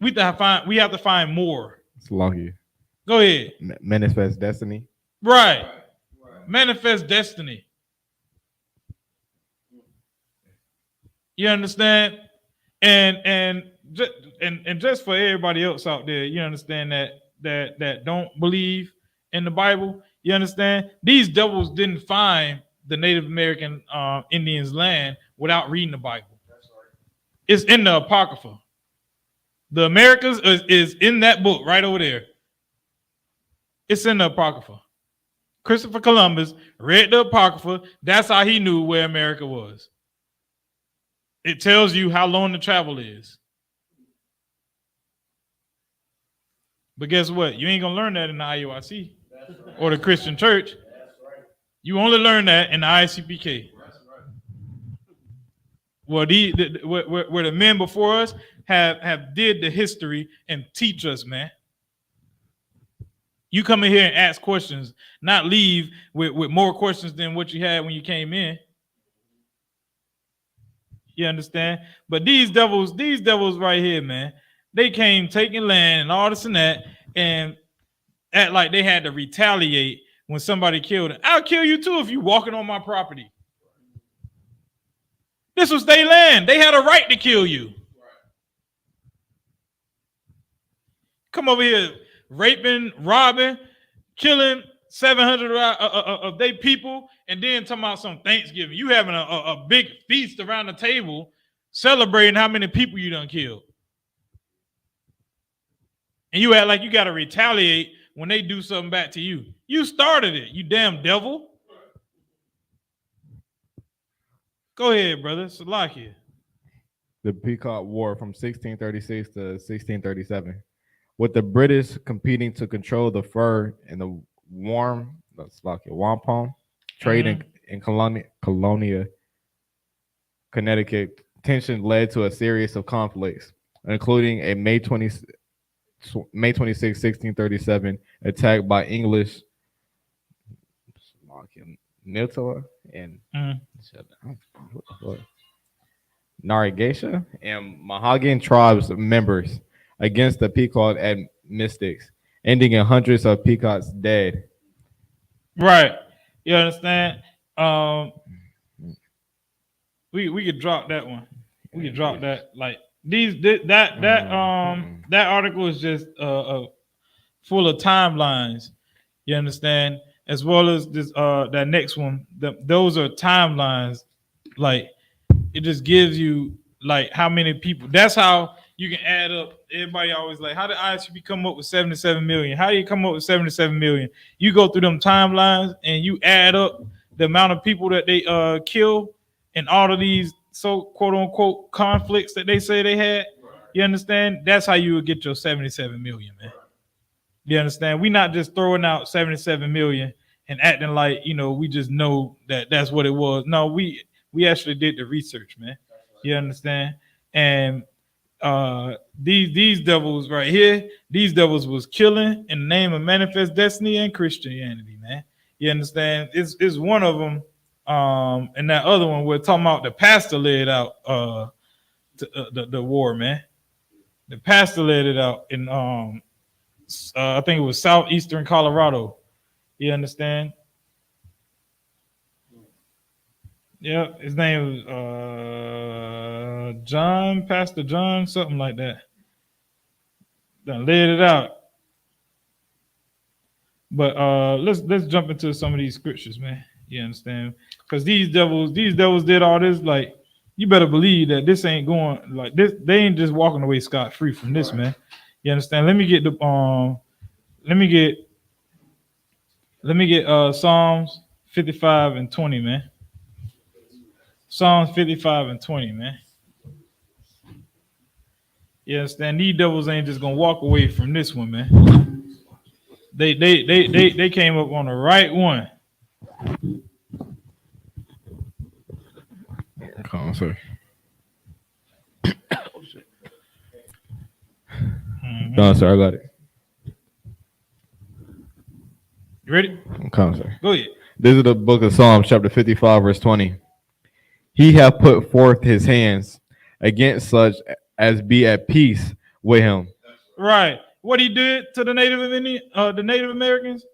We have to find more. It's lucky. Go ahead. Manifest destiny. Right. Manifest destiny. You understand? And just for everybody else out there, you understand that don't believe in the Bible. You understand? These devils didn't find the Native American Indians' land without reading the Bible. That's right. It's in the Apocrypha. The Americas is in that book right over there. It's in the Apocrypha. Christopher Columbus read the Apocrypha. That's how he knew where America was. It tells you how long the travel is. But guess what? You ain't going to learn that in the IUIC or the Christian church. You only learn that in the I.S.U.P.K. Well, where the men before us have did the history and teach us, man. You come in here and ask questions, not leave with more questions than what you had when you came in. You understand? But these devils right here, man, they came taking land and all this and that and act like they had to retaliate when somebody killed them. I'll kill you too if you walking on my property. This was their land. They had a right to kill you. Come over here, raping, robbing, killing 700 of their people, and then talking about some Thanksgiving. You having a big feast around the table, celebrating how many people you done killed. And you act like you got to retaliate when they do something back to you. You started it, you damn devil. Go ahead, brother. Salakia. The Peacock War from 1636 to 1637, with the British competing to control the fur and the wampum trade in Colonia, Connecticut. Tension led to a series of conflicts, including a May 26, 1637 attack by English Niltoa and Narragansett and Mohegan tribes members against the Pequot and Mystics, ending in hundreds of Pequots dead. Right. You understand? We could drop that one. We could drop that. Like that article is just full of timelines. You understand? As well as this that next one. Those are timelines. Like it just gives you like how many people. That's how you can add up. Everybody always like, how did I.S.U.P. come up with 77 million? How do you come up with 77 million? You go through them timelines and you add up the amount of people that they kill and all of these so quote unquote conflicts that they say they had. You understand? That's how you would get your 77 million, man. You understand? We're not just throwing out 77 million and acting like, you know, we just know that that's what it was. No, we actually did the research, man. You understand? And these devils right here, these devils was killing in the name of manifest destiny and Christianity, man. You understand? It's one of them. And that other one we're talking about, the pastor led out the war, man. The pastor led it out in I think it was southeastern Colorado. You understand? Yeah, his name was John, Pastor John, something like that. Done laid it out. But let's jump into some of these scriptures, man. You understand? Because these devils did all this. Like, you better believe that this ain't going like this. They ain't just walking away scot-free from this, man. You understand? Let me get Psalms 55 and 20, man. Psalms 55 and 20, man. You understand? These devils ain't just gonna walk away from this one, man. They came up on the right one. Come on, sir. No, sir, I got it. You ready? Come on, sir. Go ahead. This is the book of Psalms, chapter 55, verse 20. He hath put forth his hands against such as be at peace with him. Right. What he did to the Native Americans?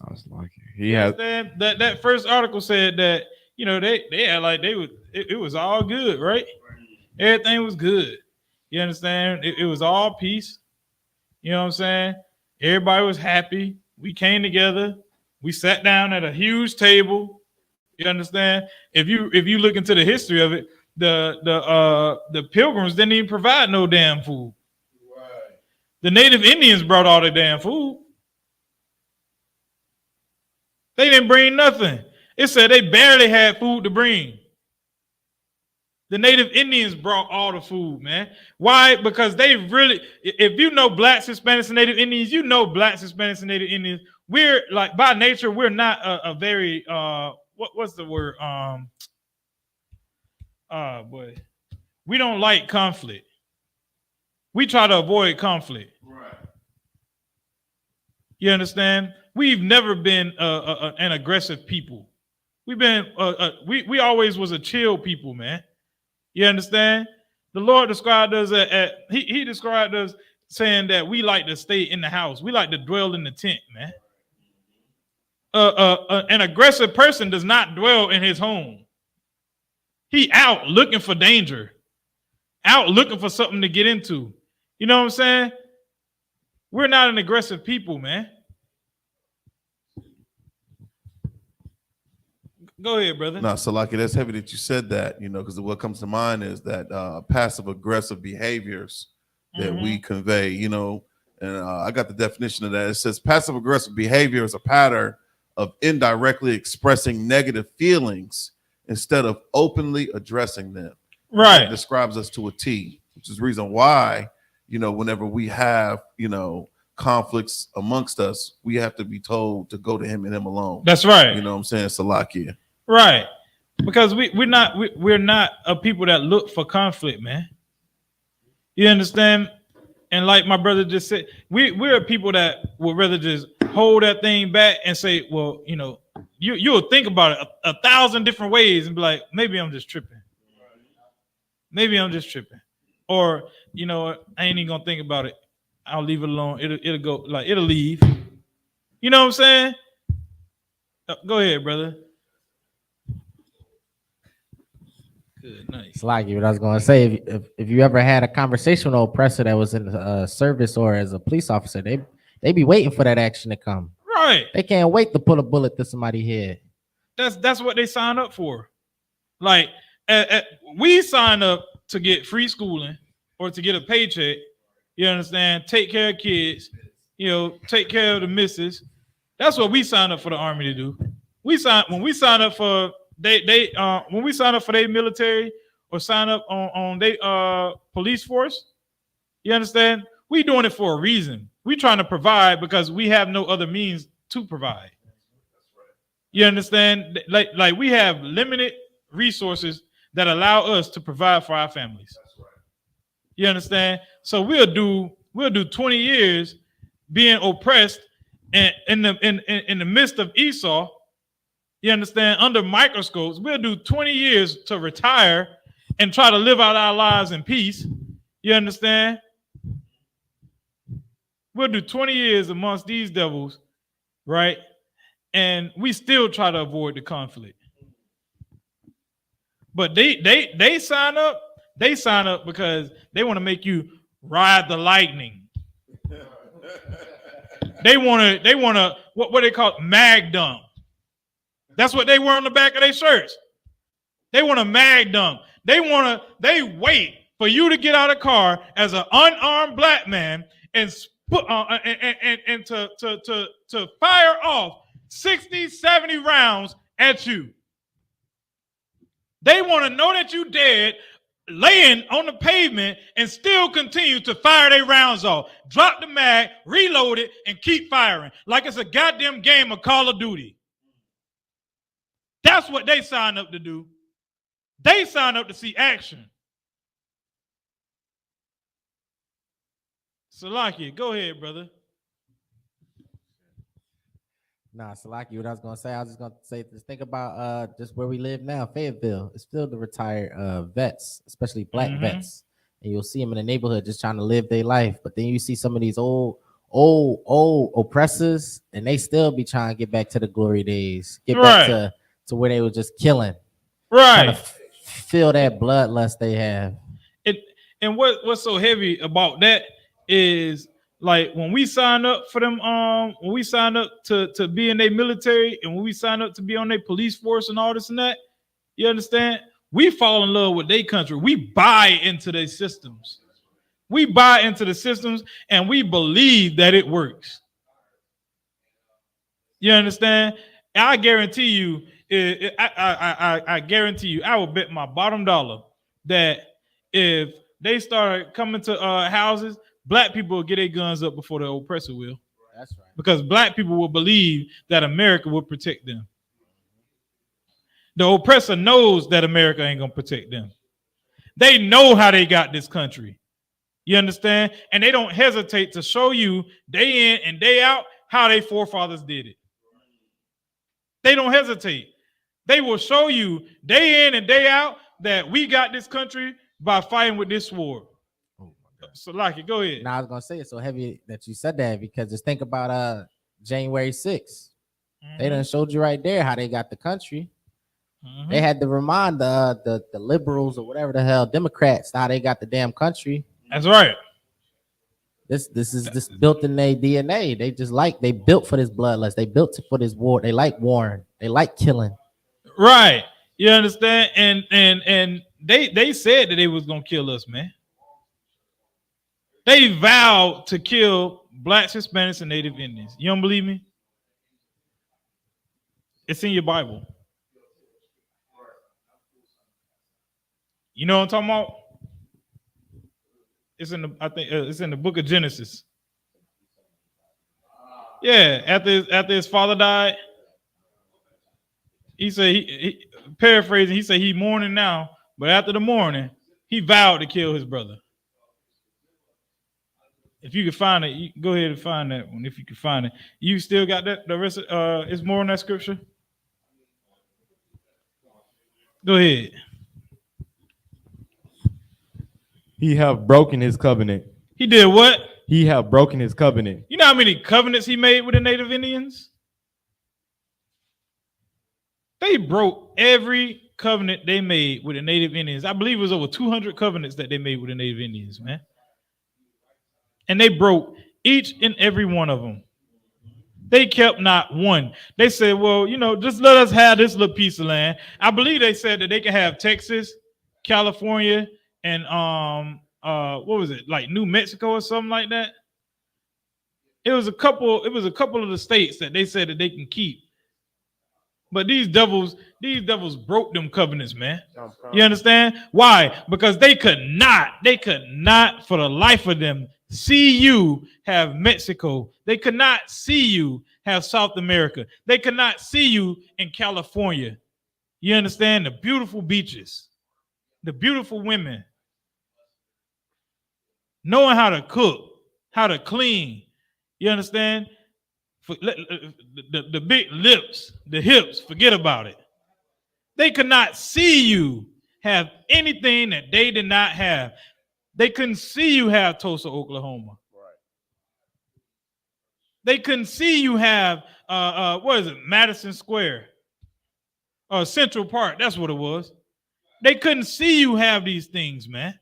I was like, he has that first article said that, you know, they had like it was all good, right? Everything was good. You understand? It was all peace. You know what I'm saying? Everybody was happy. We came together. We sat down at a huge table. You understand? If you look into the history of it, the Pilgrims didn't even provide no damn food. Right. The Native Indians brought all the damn food. They didn't bring nothing. It said they barely had food to bring. The Native Indians brought all the food, man. Why? Because they really, if you know blacks, Hispanics, and Native Indians, you know blacks, Hispanics, and Native Indians. We're like, by nature, we're not a very what's the word? Boy, we don't like conflict. We try to avoid conflict. Right. You understand? We've never been an aggressive people. We've been we always was a chill people, man. You understand? The Lord described us he described us saying that we like to stay in the house. We like to dwell in the tent, man. An aggressive person does not dwell in his home. He out looking for danger, out looking for something to get into. You know what I'm saying? We're not an aggressive people, man. Go ahead, brother. No, Salaki, that's heavy that you said that, because what comes to mind is that passive aggressive behaviors that we convey, and I got the definition of that. It says passive aggressive behavior is a pattern of indirectly expressing negative feelings instead of openly addressing them. Right. That describes us to a T, which is the reason why, whenever we have, conflicts amongst us, we have to be told to go to him and him alone. That's right. You know what I'm saying? Salakia. Right. Because we're not a people that look for conflict, man. You understand? And like my brother just said, we're a people that would rather just hold that thing back and say, well, you'll think about it 1,000 different ways and be like, maybe I'm just tripping. Maybe I'm just tripping. Or, I ain't even gonna think about it. I'll leave it alone. It'll go, like, it'll leave. You know what I'm saying? Go ahead, brother. Good, nice. It's like what I was gonna say. If you ever had a conversation with an oppressor that was in the service or as a police officer, they be waiting for that action to come. Right. They can't wait to pull a bullet to somebody's head. That's what they sign up for. Like, we sign up to get free schooling or to get a paycheck. You understand? Take care of kids. Take care of the missus. That's what we sign up for the army to do. When we sign up for when we sign up for their military or sign up on their police force, you understand? We doing it for a reason. We trying to provide because we have no other means to provide. You understand? Like we have limited resources that allow us to provide for our families. You understand? So we'll do 20 years being oppressed and in the midst of Esau. You understand? Under microscopes, we'll do 20 years to retire and try to live out our lives in peace. You understand? We'll do 20 years amongst these devils, right? And we still try to avoid the conflict. But they sign up. They sign up because they want to make you ride the lightning. They want to what they call mag dump. That's what they wear on the back of their shirts. They want to mag dump. They wait for you to get out of the car as an unarmed black man and to fire off 60, 70 rounds at you. They want to know that you dead, laying on the pavement, and still continue to fire their rounds off. Drop the mag, reload it, and keep firing like it's a goddamn game of Call of Duty. That's what they sign up to do. They sign up to see action. Salaki, go ahead, brother. Nah, Salaki, what I was gonna say, I was just gonna say, just think about just where we live now, Fayetteville. It's filled with retired vets, especially black vets, and you'll see them in the neighborhood just trying to live their life. But then you see some of these old oppressors, and they still be trying to get back to the glory days, get back to where they were just killing, right? Feel that bloodlust they have. And what's so heavy about that is, like, when we sign up for them, when we sign up to be in their military, and when we sign up to be on their police force and all this and that, you understand? We fall in love with their country. We buy into their systems. We buy into the systems, and we believe that it works. You understand? I guarantee you, I guarantee you, I will bet my bottom dollar that if they start coming to houses, black people will get their guns up before the oppressor will. That's right. Because black people will believe that America will protect them. The oppressor knows that America ain't gonna protect them. They know how they got this country. You understand? And they don't hesitate to show you day in and day out how their forefathers did it. They don't hesitate. They will show you day in and day out that we got this country by fighting with this sword. So, like, go ahead. Now I was gonna say it's so heavy that you said that, because just think about January 6th. They done showed you right there how they got the country. They had to remind the liberals or whatever the hell Democrats how they got the damn country. That's right. This is built in their DNA. They built for this bloodlust. They built for this war. They like warring. They like killing. Right. You understand? And they said that they was gonna kill us, man. They vowed to kill blacks, Hispanics, and Native Indians. You don't believe me? It's in your Bible. You know what I'm talking about? It's in it's in the book of Genesis. Yeah, after his father died, he said he paraphrasing. He said he mourning now, but after the mourning, he vowed to kill his brother. If you can find it, you go ahead and find that one. If you can find it, you still got that. The rest is more in that scripture. Go ahead. He have broken his covenant. He did what? He have broken his covenant. You know how many covenants he made with the Native Indians? They broke every covenant they made with the Native Indians. I believe it was over 200 covenants that they made with the Native Indians, man. And they broke each and every one of them. They kept not one. They said, well, just let us have this little piece of land. I believe they said that they can have Texas, California, and what was it, like New Mexico or something like that. It was a couple of the states that they said that they can keep. But these devils broke them covenants, man. You understand? Why? Because they could not for the life of them see you have Mexico. They could not see you have South America. They could not see you in California. You understand? The beautiful beaches, the beautiful women, knowing how to cook, how to clean. You understand? The big lips, the hips, forget about it. They could not see you have anything that they did not have. They couldn't see you have Tulsa, Oklahoma. Right. They couldn't see you have what is it, Madison Square, Central Park. That's what it was. They couldn't see you have these things, man.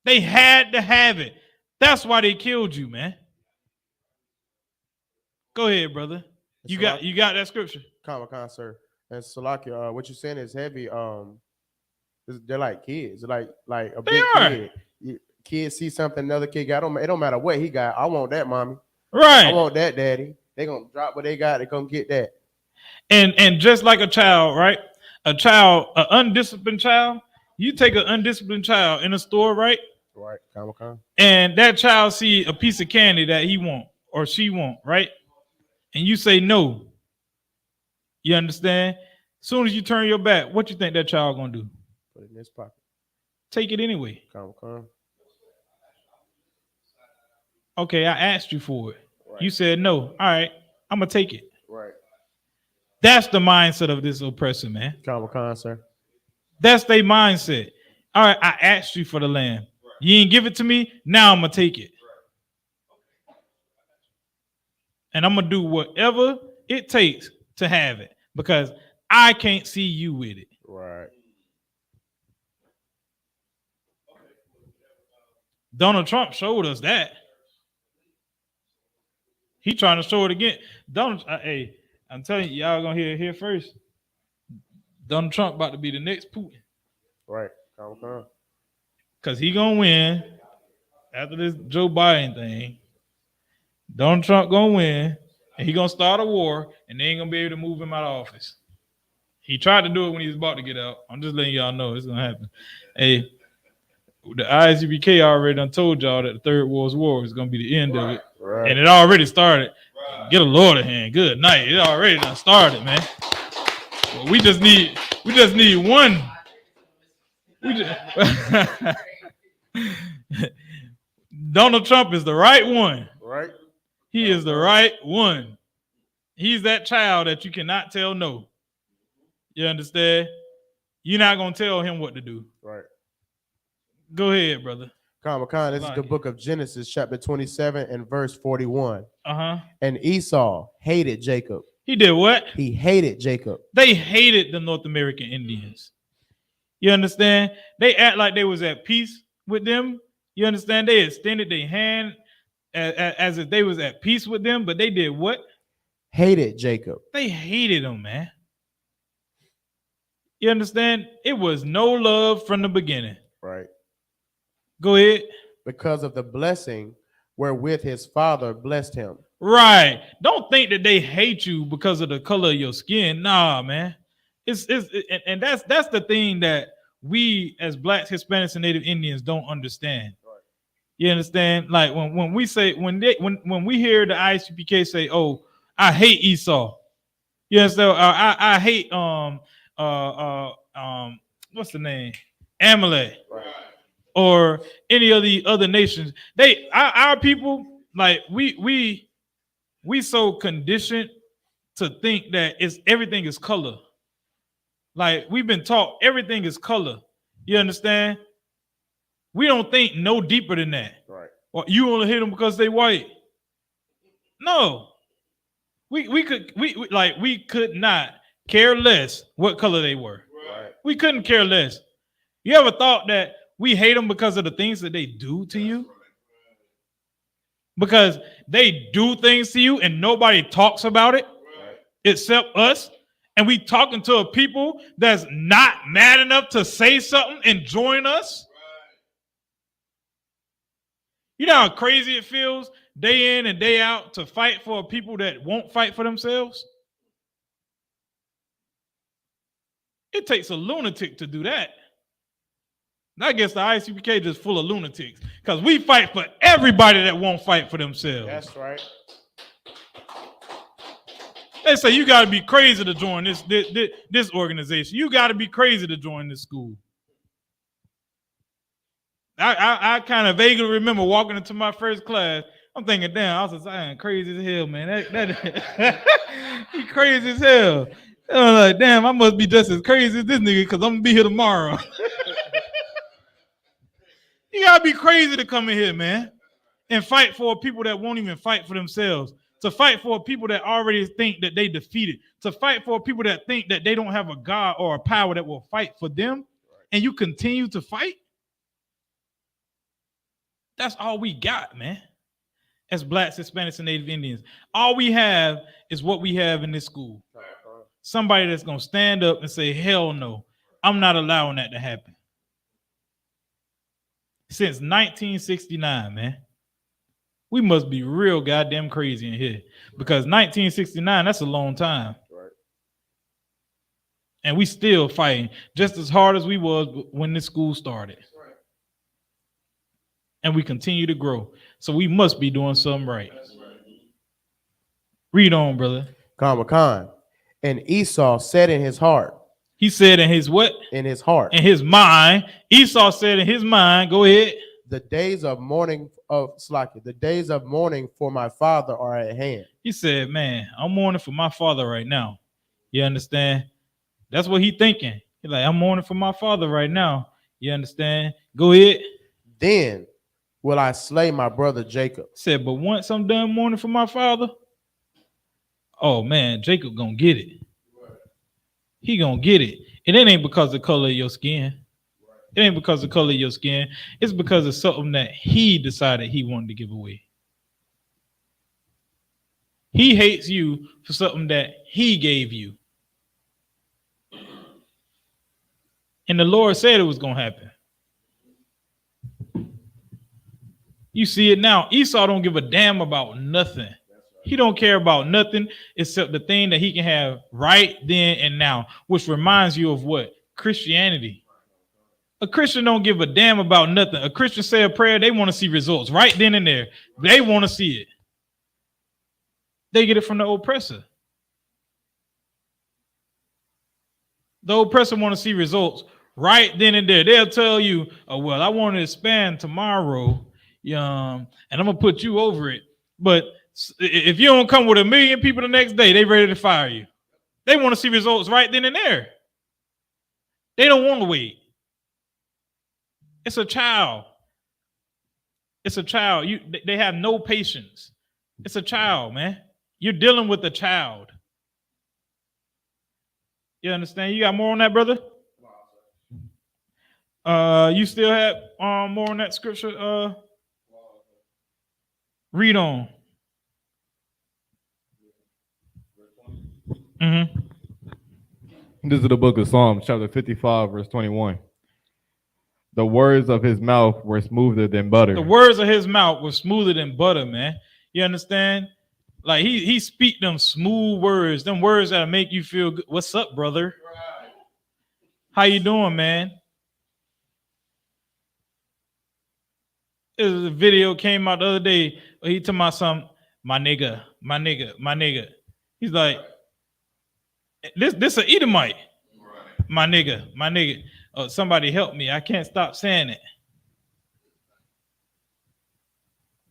They had to have it. That's why they killed you, man. Go ahead, brother. You got that scripture. Comic-Con, sir. And Salakia, what you're saying is heavy. They're like kids. Like a big kid. Kids see something another kid got. It don't matter what he got. I want that, mommy. Right. I want that, daddy. They gonna drop what they got. They gonna get that. And just like a child, right? An undisciplined child. You take an undisciplined child in a store, right? Right. Comic-Con. And that child see a piece of candy that he want or she want, right? And you say no. You understand? As soon as you turn your back, what you think that child gonna do? Put it in his pocket. Take it anyway. Comic-Con. Okay, I asked you for it. Right. You said no. All right, I'm gonna take it. Right. That's the mindset of this oppressor, man. Comic-Con, sir. That's their mindset. All right, I asked you for the land. You ain't give it to me. Now I'm gonna take it. And I'm gonna do whatever it takes to have it because I can't see you with it. Right. Donald Trump showed us that. He trying to show it again. Hey, I'm telling you, y'all gonna hear it here first. Donald Trump about to be the next Putin. Right. Comic-Con. Because he gonna win after this Joe Biden thing. Donald Trump gonna win, and he gonna start a war, and they ain't gonna be able to move him out of office. He tried to do it when he was about to get out. I'm just letting y'all know it's gonna happen. Hey, the I.S.U.P.K already done told y'all that the Third World War is gonna be the end of it, and it already started. Get a Lord of hand. Good night. It already done started, man. Well, we just need one. Donald Trump is the right one. Right. He is the right one. He's that child that you cannot tell no. You understand? You're not gonna tell him what to do. Right. Go ahead, brother. Comic-Con, this is the book of Genesis, chapter 27 and verse 41. Uh-huh. And Esau hated Jacob He did what? He hated Jacob. They hated the North American Indians. You understand? They act like they was at peace with them. You understand? They extended their hand as if they was at peace with them, but they did what? Hated Jacob. They hated him, man. You understand? It was no love from the beginning. Right. Go ahead. Because of the blessing wherewith his father blessed him. Right. Don't think that they hate you because of the color of your skin. Nah, man. That's the thing that we as Blacks, Hispanics, and Native Indians don't understand. Right. You understand? Like when we say when we hear the I.S.U.P.K say, "Oh, I hate Esau," you understand? I hate what's the name? Amalek. Right. Or any of the other nations. Our people, like we so conditioned to think that everything is color. Like we've been taught everything is color. You understand? We don't think no deeper than that. Right. Or you only hate them because they white. No. We could not care less what color they were. Right. We couldn't care less. You ever thought that we hate them because of the things that they do to you? Because they do things to you and nobody talks about it except us. And we talking to a people that's not mad enough to say something and join us. You know how crazy it feels day in and day out to fight for people that won't fight for themselves? It takes a lunatic to do that. I guess the I.S.U.P.K just full of lunatics because we fight for everybody that won't fight for themselves. That's right. They say you got to be crazy to join this organization. You got to be crazy to join this school. I kind of vaguely remember walking into my first class. I'm thinking, damn, I was like, crazy as hell, man. He crazy as hell. I'm like, damn, I must be just as crazy as this nigga because I'm gonna be here tomorrow. You gotta be crazy to come in here, man, and fight for people that won't even fight for themselves. To fight for people that already think that they defeated. To fight for people that think that they don't have a God or a power that will fight for them, and you continue to fight. That's all we got, man. As Blacks, Hispanics, and Native Indians, all we have is what we have in this school. Somebody that's gonna stand up and say, "Hell no, I'm not allowing that to happen." Since 1969, man. We must be real goddamn crazy in here because 1969, that's a long time. Right. And we still fighting just as hard as we was when this school started. Right. And we continue to grow. So we must be doing something right. Read on, brother. Khan. And Esau said in his heart. He said in his what? In his heart. In his mind. Esau said in his mind, go ahead. The days of mourning for my father are at hand. He said, man, I'm mourning for my father right now. You understand? That's what he thinking. He's like, I'm mourning for my father right now. You understand? Go ahead. Then will I slay my brother Jacob. Said, but once I'm done mourning for my father, oh man, Jacob gonna get it. He gonna get it. And it ain't because of the color of your skin. It ain't because of the color of your skin. It's because of something that he decided he wanted to give away. He hates you for something that he gave you. And the Lord said it was going to happen. You see it now. Esau don't give a damn about nothing. He don't care about nothing except the thing that he can have right then and now, which reminds you of what? Christianity. A Christian don't give a damn about nothing. A Christian say a prayer, they want to see results right then and there. They want to see it. They get it from the oppressor. The oppressor want to see results right then and there. They'll tell you, oh, well, I want to expand tomorrow, and I'm going to put you over it. But if you don't come with 1 million people the next day, they ready to fire you. They want to see results right then and there. They don't want to wait. It's a child. It's a child. They have no patience. It's a child, man. You're dealing with a child. You understand? You got more on that, brother? You still have more on that scripture? Read on. Mm-hmm. This is the book of Psalms, chapter 55, verse 21. The words of his mouth were smoother than butter. The words of his mouth were smoother than butter, man. You understand? Like he speak them smooth words, them words that'll make you feel good. What's up, brother? How you doing, man? There's a video came out the other day where he told my son, my nigga. He's like, this a Edomite. My nigga. Oh, somebody help me. I can't stop saying it.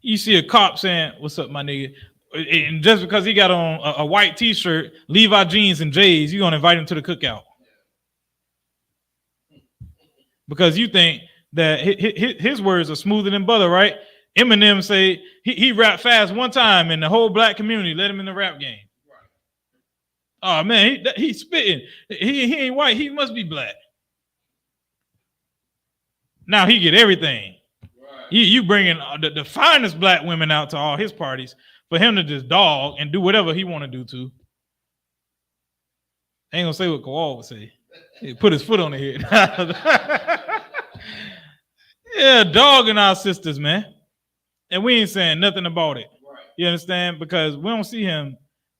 You see a cop saying, what's up, my nigga? And just because he got on a white t-shirt, Levi jeans and J's, you're going to invite him to the cookout. Because you think that his words are smoother than butter, right? Eminem say he rapped fast one time and the whole black community let him in the rap game. Oh, man, he's spitting. He ain't white. He must be black. Now he get everything. You bringing the finest black women out to all his parties for him to just dog and do whatever he want to do to. I ain't gonna say what Kowal would say. He put his foot on the head. Yeah, dogging our sisters, man. And we ain't saying nothing about it. You understand? Because we don't see him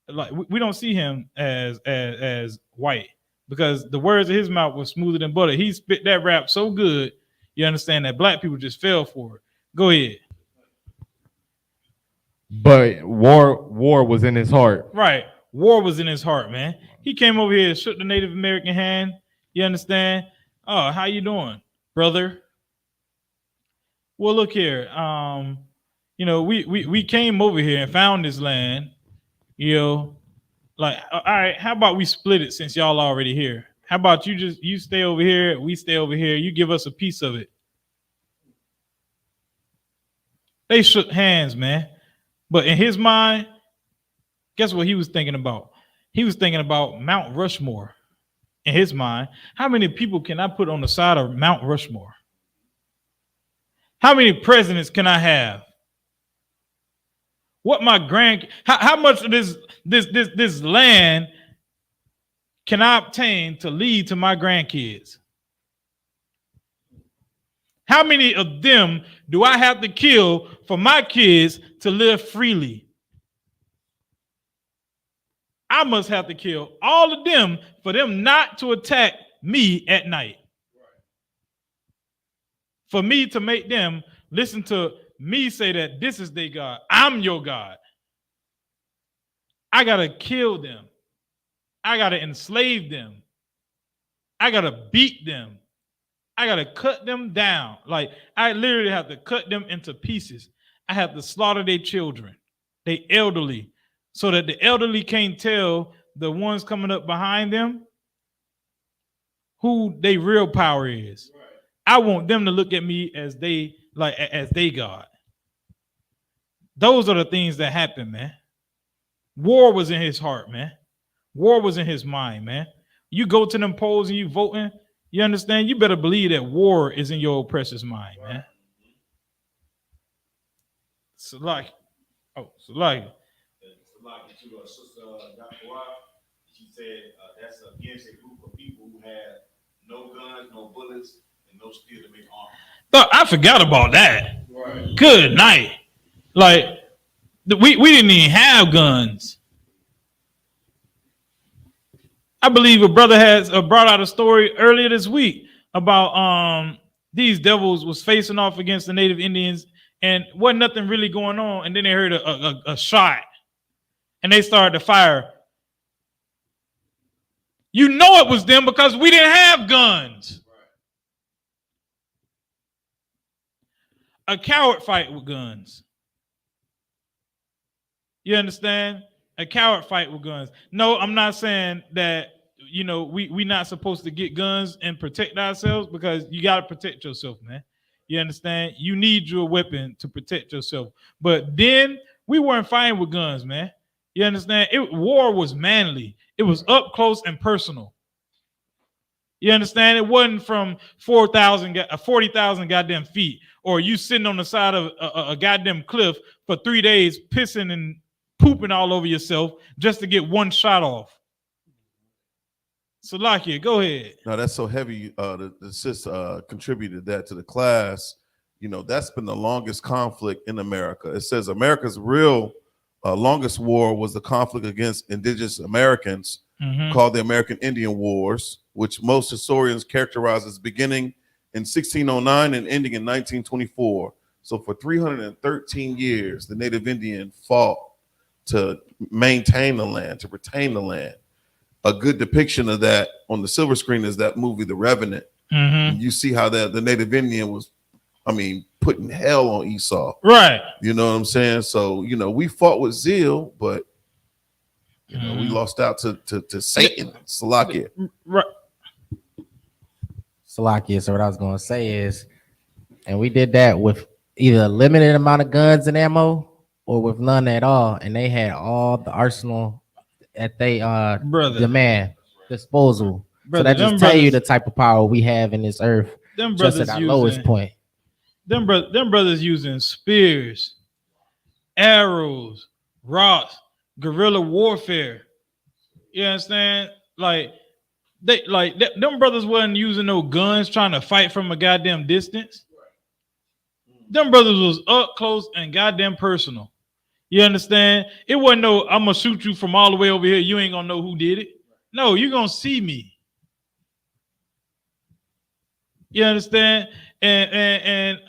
like we don't see him as white. Because the words of his mouth were smoother than butter. He spit that rap so good, you understand, that black people just fell for it. Go ahead. But war was in his heart. Right. War was in his heart, man. He came over here, shook the Native American hand. You understand? Oh, how you doing, brother? Well, look here. You know, we came over here and found this land. You know, like, all right, how about we split it since y'all already here? How about you stay over here, we stay over here, you give us a piece of it. They shook hands, man. But in his mind, guess what he was thinking about? He was thinking about Mount Rushmore. In his mind, how many people can I put on the side of Mount Rushmore? How many presidents can I have? What my how much of this land can I obtain to lead to my grandkids? How many of them do I have to kill for my kids to live freely? I must have to kill all of them for them not to attack me at night. For me to make them listen to me say that this is their God. I'm your God. I got to kill them. I got to enslave them. I got to beat them. I got to cut them down. Like, I literally have to cut them into pieces. I have to slaughter their children, they elderly, so that the elderly can't tell the ones coming up behind them who their real power is. Right. I want them to look at me as they God. Those are the things that happen, man. War was in his heart, man. War was in his mind, man. You go to them polls and you voting, you understand? You better believe that war is in your oppressor's mind, man. She said that's against a group of people who had no guns, no bullets, and no steel to make armor. But I forgot about that. Right. Good night. Like, we didn't even have guns. I believe a brother has brought out a story earlier this week about these devils was facing off against the Native Indians and wasn't nothing really going on. And then they heard a shot and they started to fire. You know it was them because we didn't have guns. A coward fight with guns. You understand? A coward fight with guns. No, I'm not saying that, you know, we not supposed to get guns and protect ourselves, because you got to protect yourself, man. You understand? You need your weapon to protect yourself. But then we weren't fighting with guns, man. You understand? War was manly. It was up close and personal. You understand? It wasn't from 40,000 goddamn feet, or you sitting on the side of a goddamn cliff for 3 days, pissing and pooping all over yourself just to get one shot off. Salakia, go ahead. No, that's so heavy. The sis contributed that to the class. You know, that's been the longest conflict in America. It says America's real longest war was the conflict against indigenous Americans, called the American Indian Wars, which most historians characterize as beginning in 1609 and ending in 1924. So for 313 years, the Native Indian fought to maintain the land, to retain the land. A good depiction of that on the silver screen is that movie, The Revenant. You see how the Native Indian was, putting hell on Esau. Right. You know what I'm saying? So, we fought with zeal, but we lost out to Satan. Salakia. Right. Salakia. So what I was gonna say is, and we did that with either a limited amount of guns and ammo or with none at all, and they had all the arsenal at they demand disposal. Brother, so that just tell you the type of power we have in this earth. Them just at our lowest point. Them brothers using spears, arrows, rocks, guerrilla warfare. You understand? Them brothers wasn't using no guns trying to fight from a goddamn distance. Them brothers was up close and goddamn personal. You understand? It wasn't no, I'm gonna shoot you from all the way over here. You ain't gonna know who did it. No, you're gonna see me. You understand? And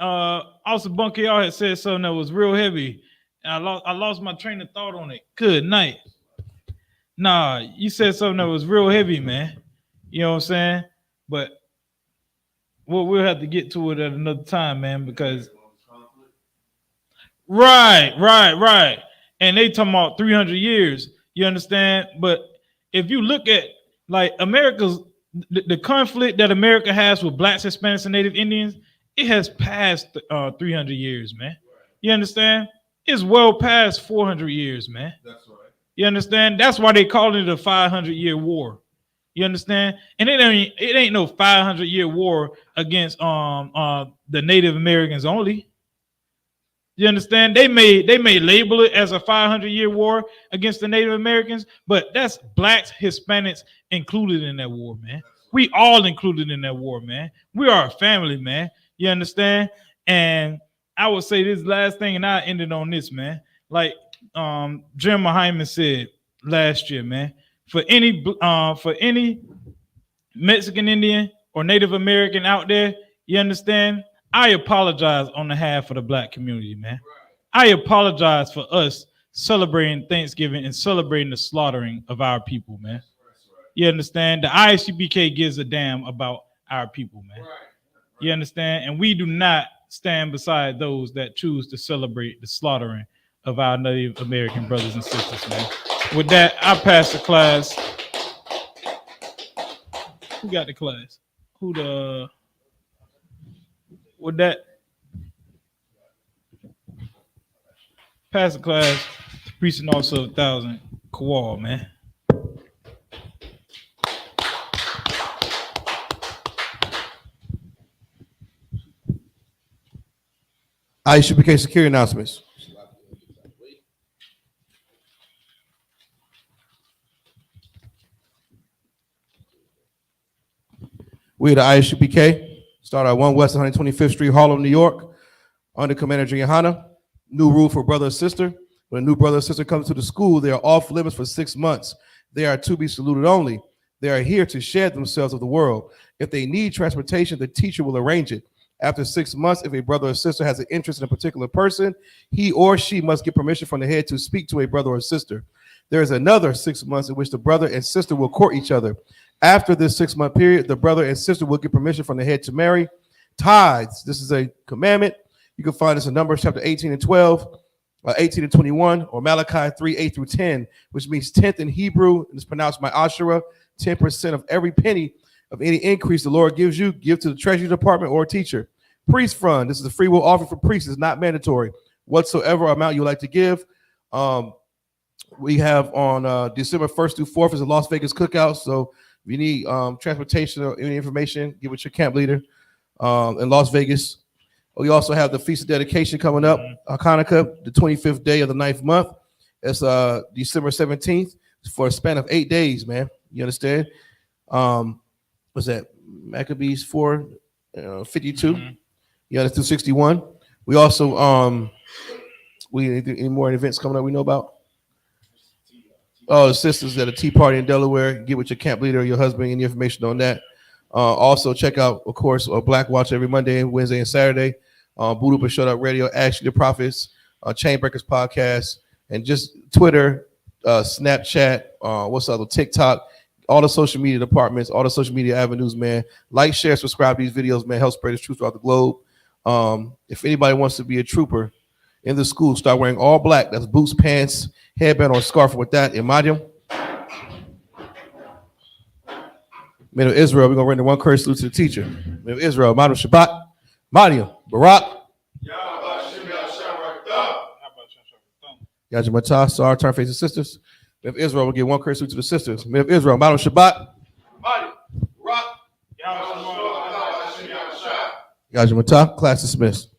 also Bunky y'all had said something that was real heavy. And I lost my train of thought on it. Good night. Nah, you said something that was real heavy, man. You know what I'm saying? But we'll have to get to it at another time, man, because Right. And they talking about 300 years. You understand? But if you look at America's the conflict that America has with blacks, Hispanics, and Native Indians, it has passed 300 years, man. You understand? It's well past 400 years, man. That's right. You understand? That's why they call it a 500-year war. You understand? And it ain't no 500-year war against the Native Americans only. You understand? They may label it as a 500-year war against the Native Americans, but that's blacks, Hispanics included in that war, man. We all included in that war, man. We are a family, man. You understand? And I would say this last thing, and I ended on this, man. Like Jim Hyman said last year, man. For any Mexican Indian or Native American out there, you understand? I apologize on behalf of the black community, man. I apologize for us celebrating Thanksgiving and celebrating the slaughtering of our people, man. You understand? The I.S.U.P.K gives a damn about our people, man. You understand? And we do not stand beside those that choose to celebrate the slaughtering of our Native American brothers and sisters, man. With that, I pass the class. Who got the class? With that, pass the class to Priest and also 1,000 Kowal, man. I.S.U.P.K security announcements. We at the I.S.U.P.K start at 1 West 125th Street, Harlem, New York, under Commander YAHANNA. New rule for brother or sister. When a new brother or sister comes to the school, they are off limits for 6 months. They are to be saluted only. They are here to share themselves with the world. If they need transportation, the teacher will arrange it. After 6 months, if a brother or sister has an interest in a particular person, he or she must get permission from the head to speak to a brother or sister. There is another 6 months in which the brother and sister will court each other. After this 6 month period, the brother and sister will get permission from the head to marry. Tithes, this is a commandment. You can find this in Numbers chapter 18 and 12, 18 and 21, or Malachi 3, 8 through 10, which means 10th in Hebrew, and it's pronounced by Asherah. 10% of every penny of any increase the Lord gives you, give to the treasury department or teacher. Priest fund, this is a free will offering for priests, it's not mandatory. Whatsoever amount you like to give. We have on December 1st through 4th is a Las Vegas cookout, so If you need transportation or any information, get with your camp leader in Las Vegas. We also have the Feast of Dedication coming up, Hanukkah, the 25th day of the 9th month. It's December 17th for a span of 8 days, man. You understand? What's that? Maccabees 4:52. Yeah, let's do 61. We also we any more events coming up we know about? Oh, the sisters at a tea party in Delaware. Get with your camp leader or your husband, any information on that. Also, check out, of course, Black Watch every Monday, Wednesday, and Saturday. Boot Up and Shut Up Radio, Ashley the Prophets, Chainbreakers Podcast, and just Twitter, Snapchat, what's the other, TikTok, all the social media departments, all the social media avenues, man. Like, share, subscribe to these videos, man. Help spread the truth throughout the globe. If anybody wants to be a trooper in the school, start wearing all black. That's boots, pants, headband, or scarf with that. Imadium. Men of Israel, we're going to render one courage salute to the teacher. Men of Israel, Madam Shabbat, Madium, Barak. Yajamatah, Sar, turn face the sisters. Men of Israel, we'll give one courage salute to the sisters. Men of Israel, Madam Shabbat, Madium, Barak. Yajamatah, class dismissed.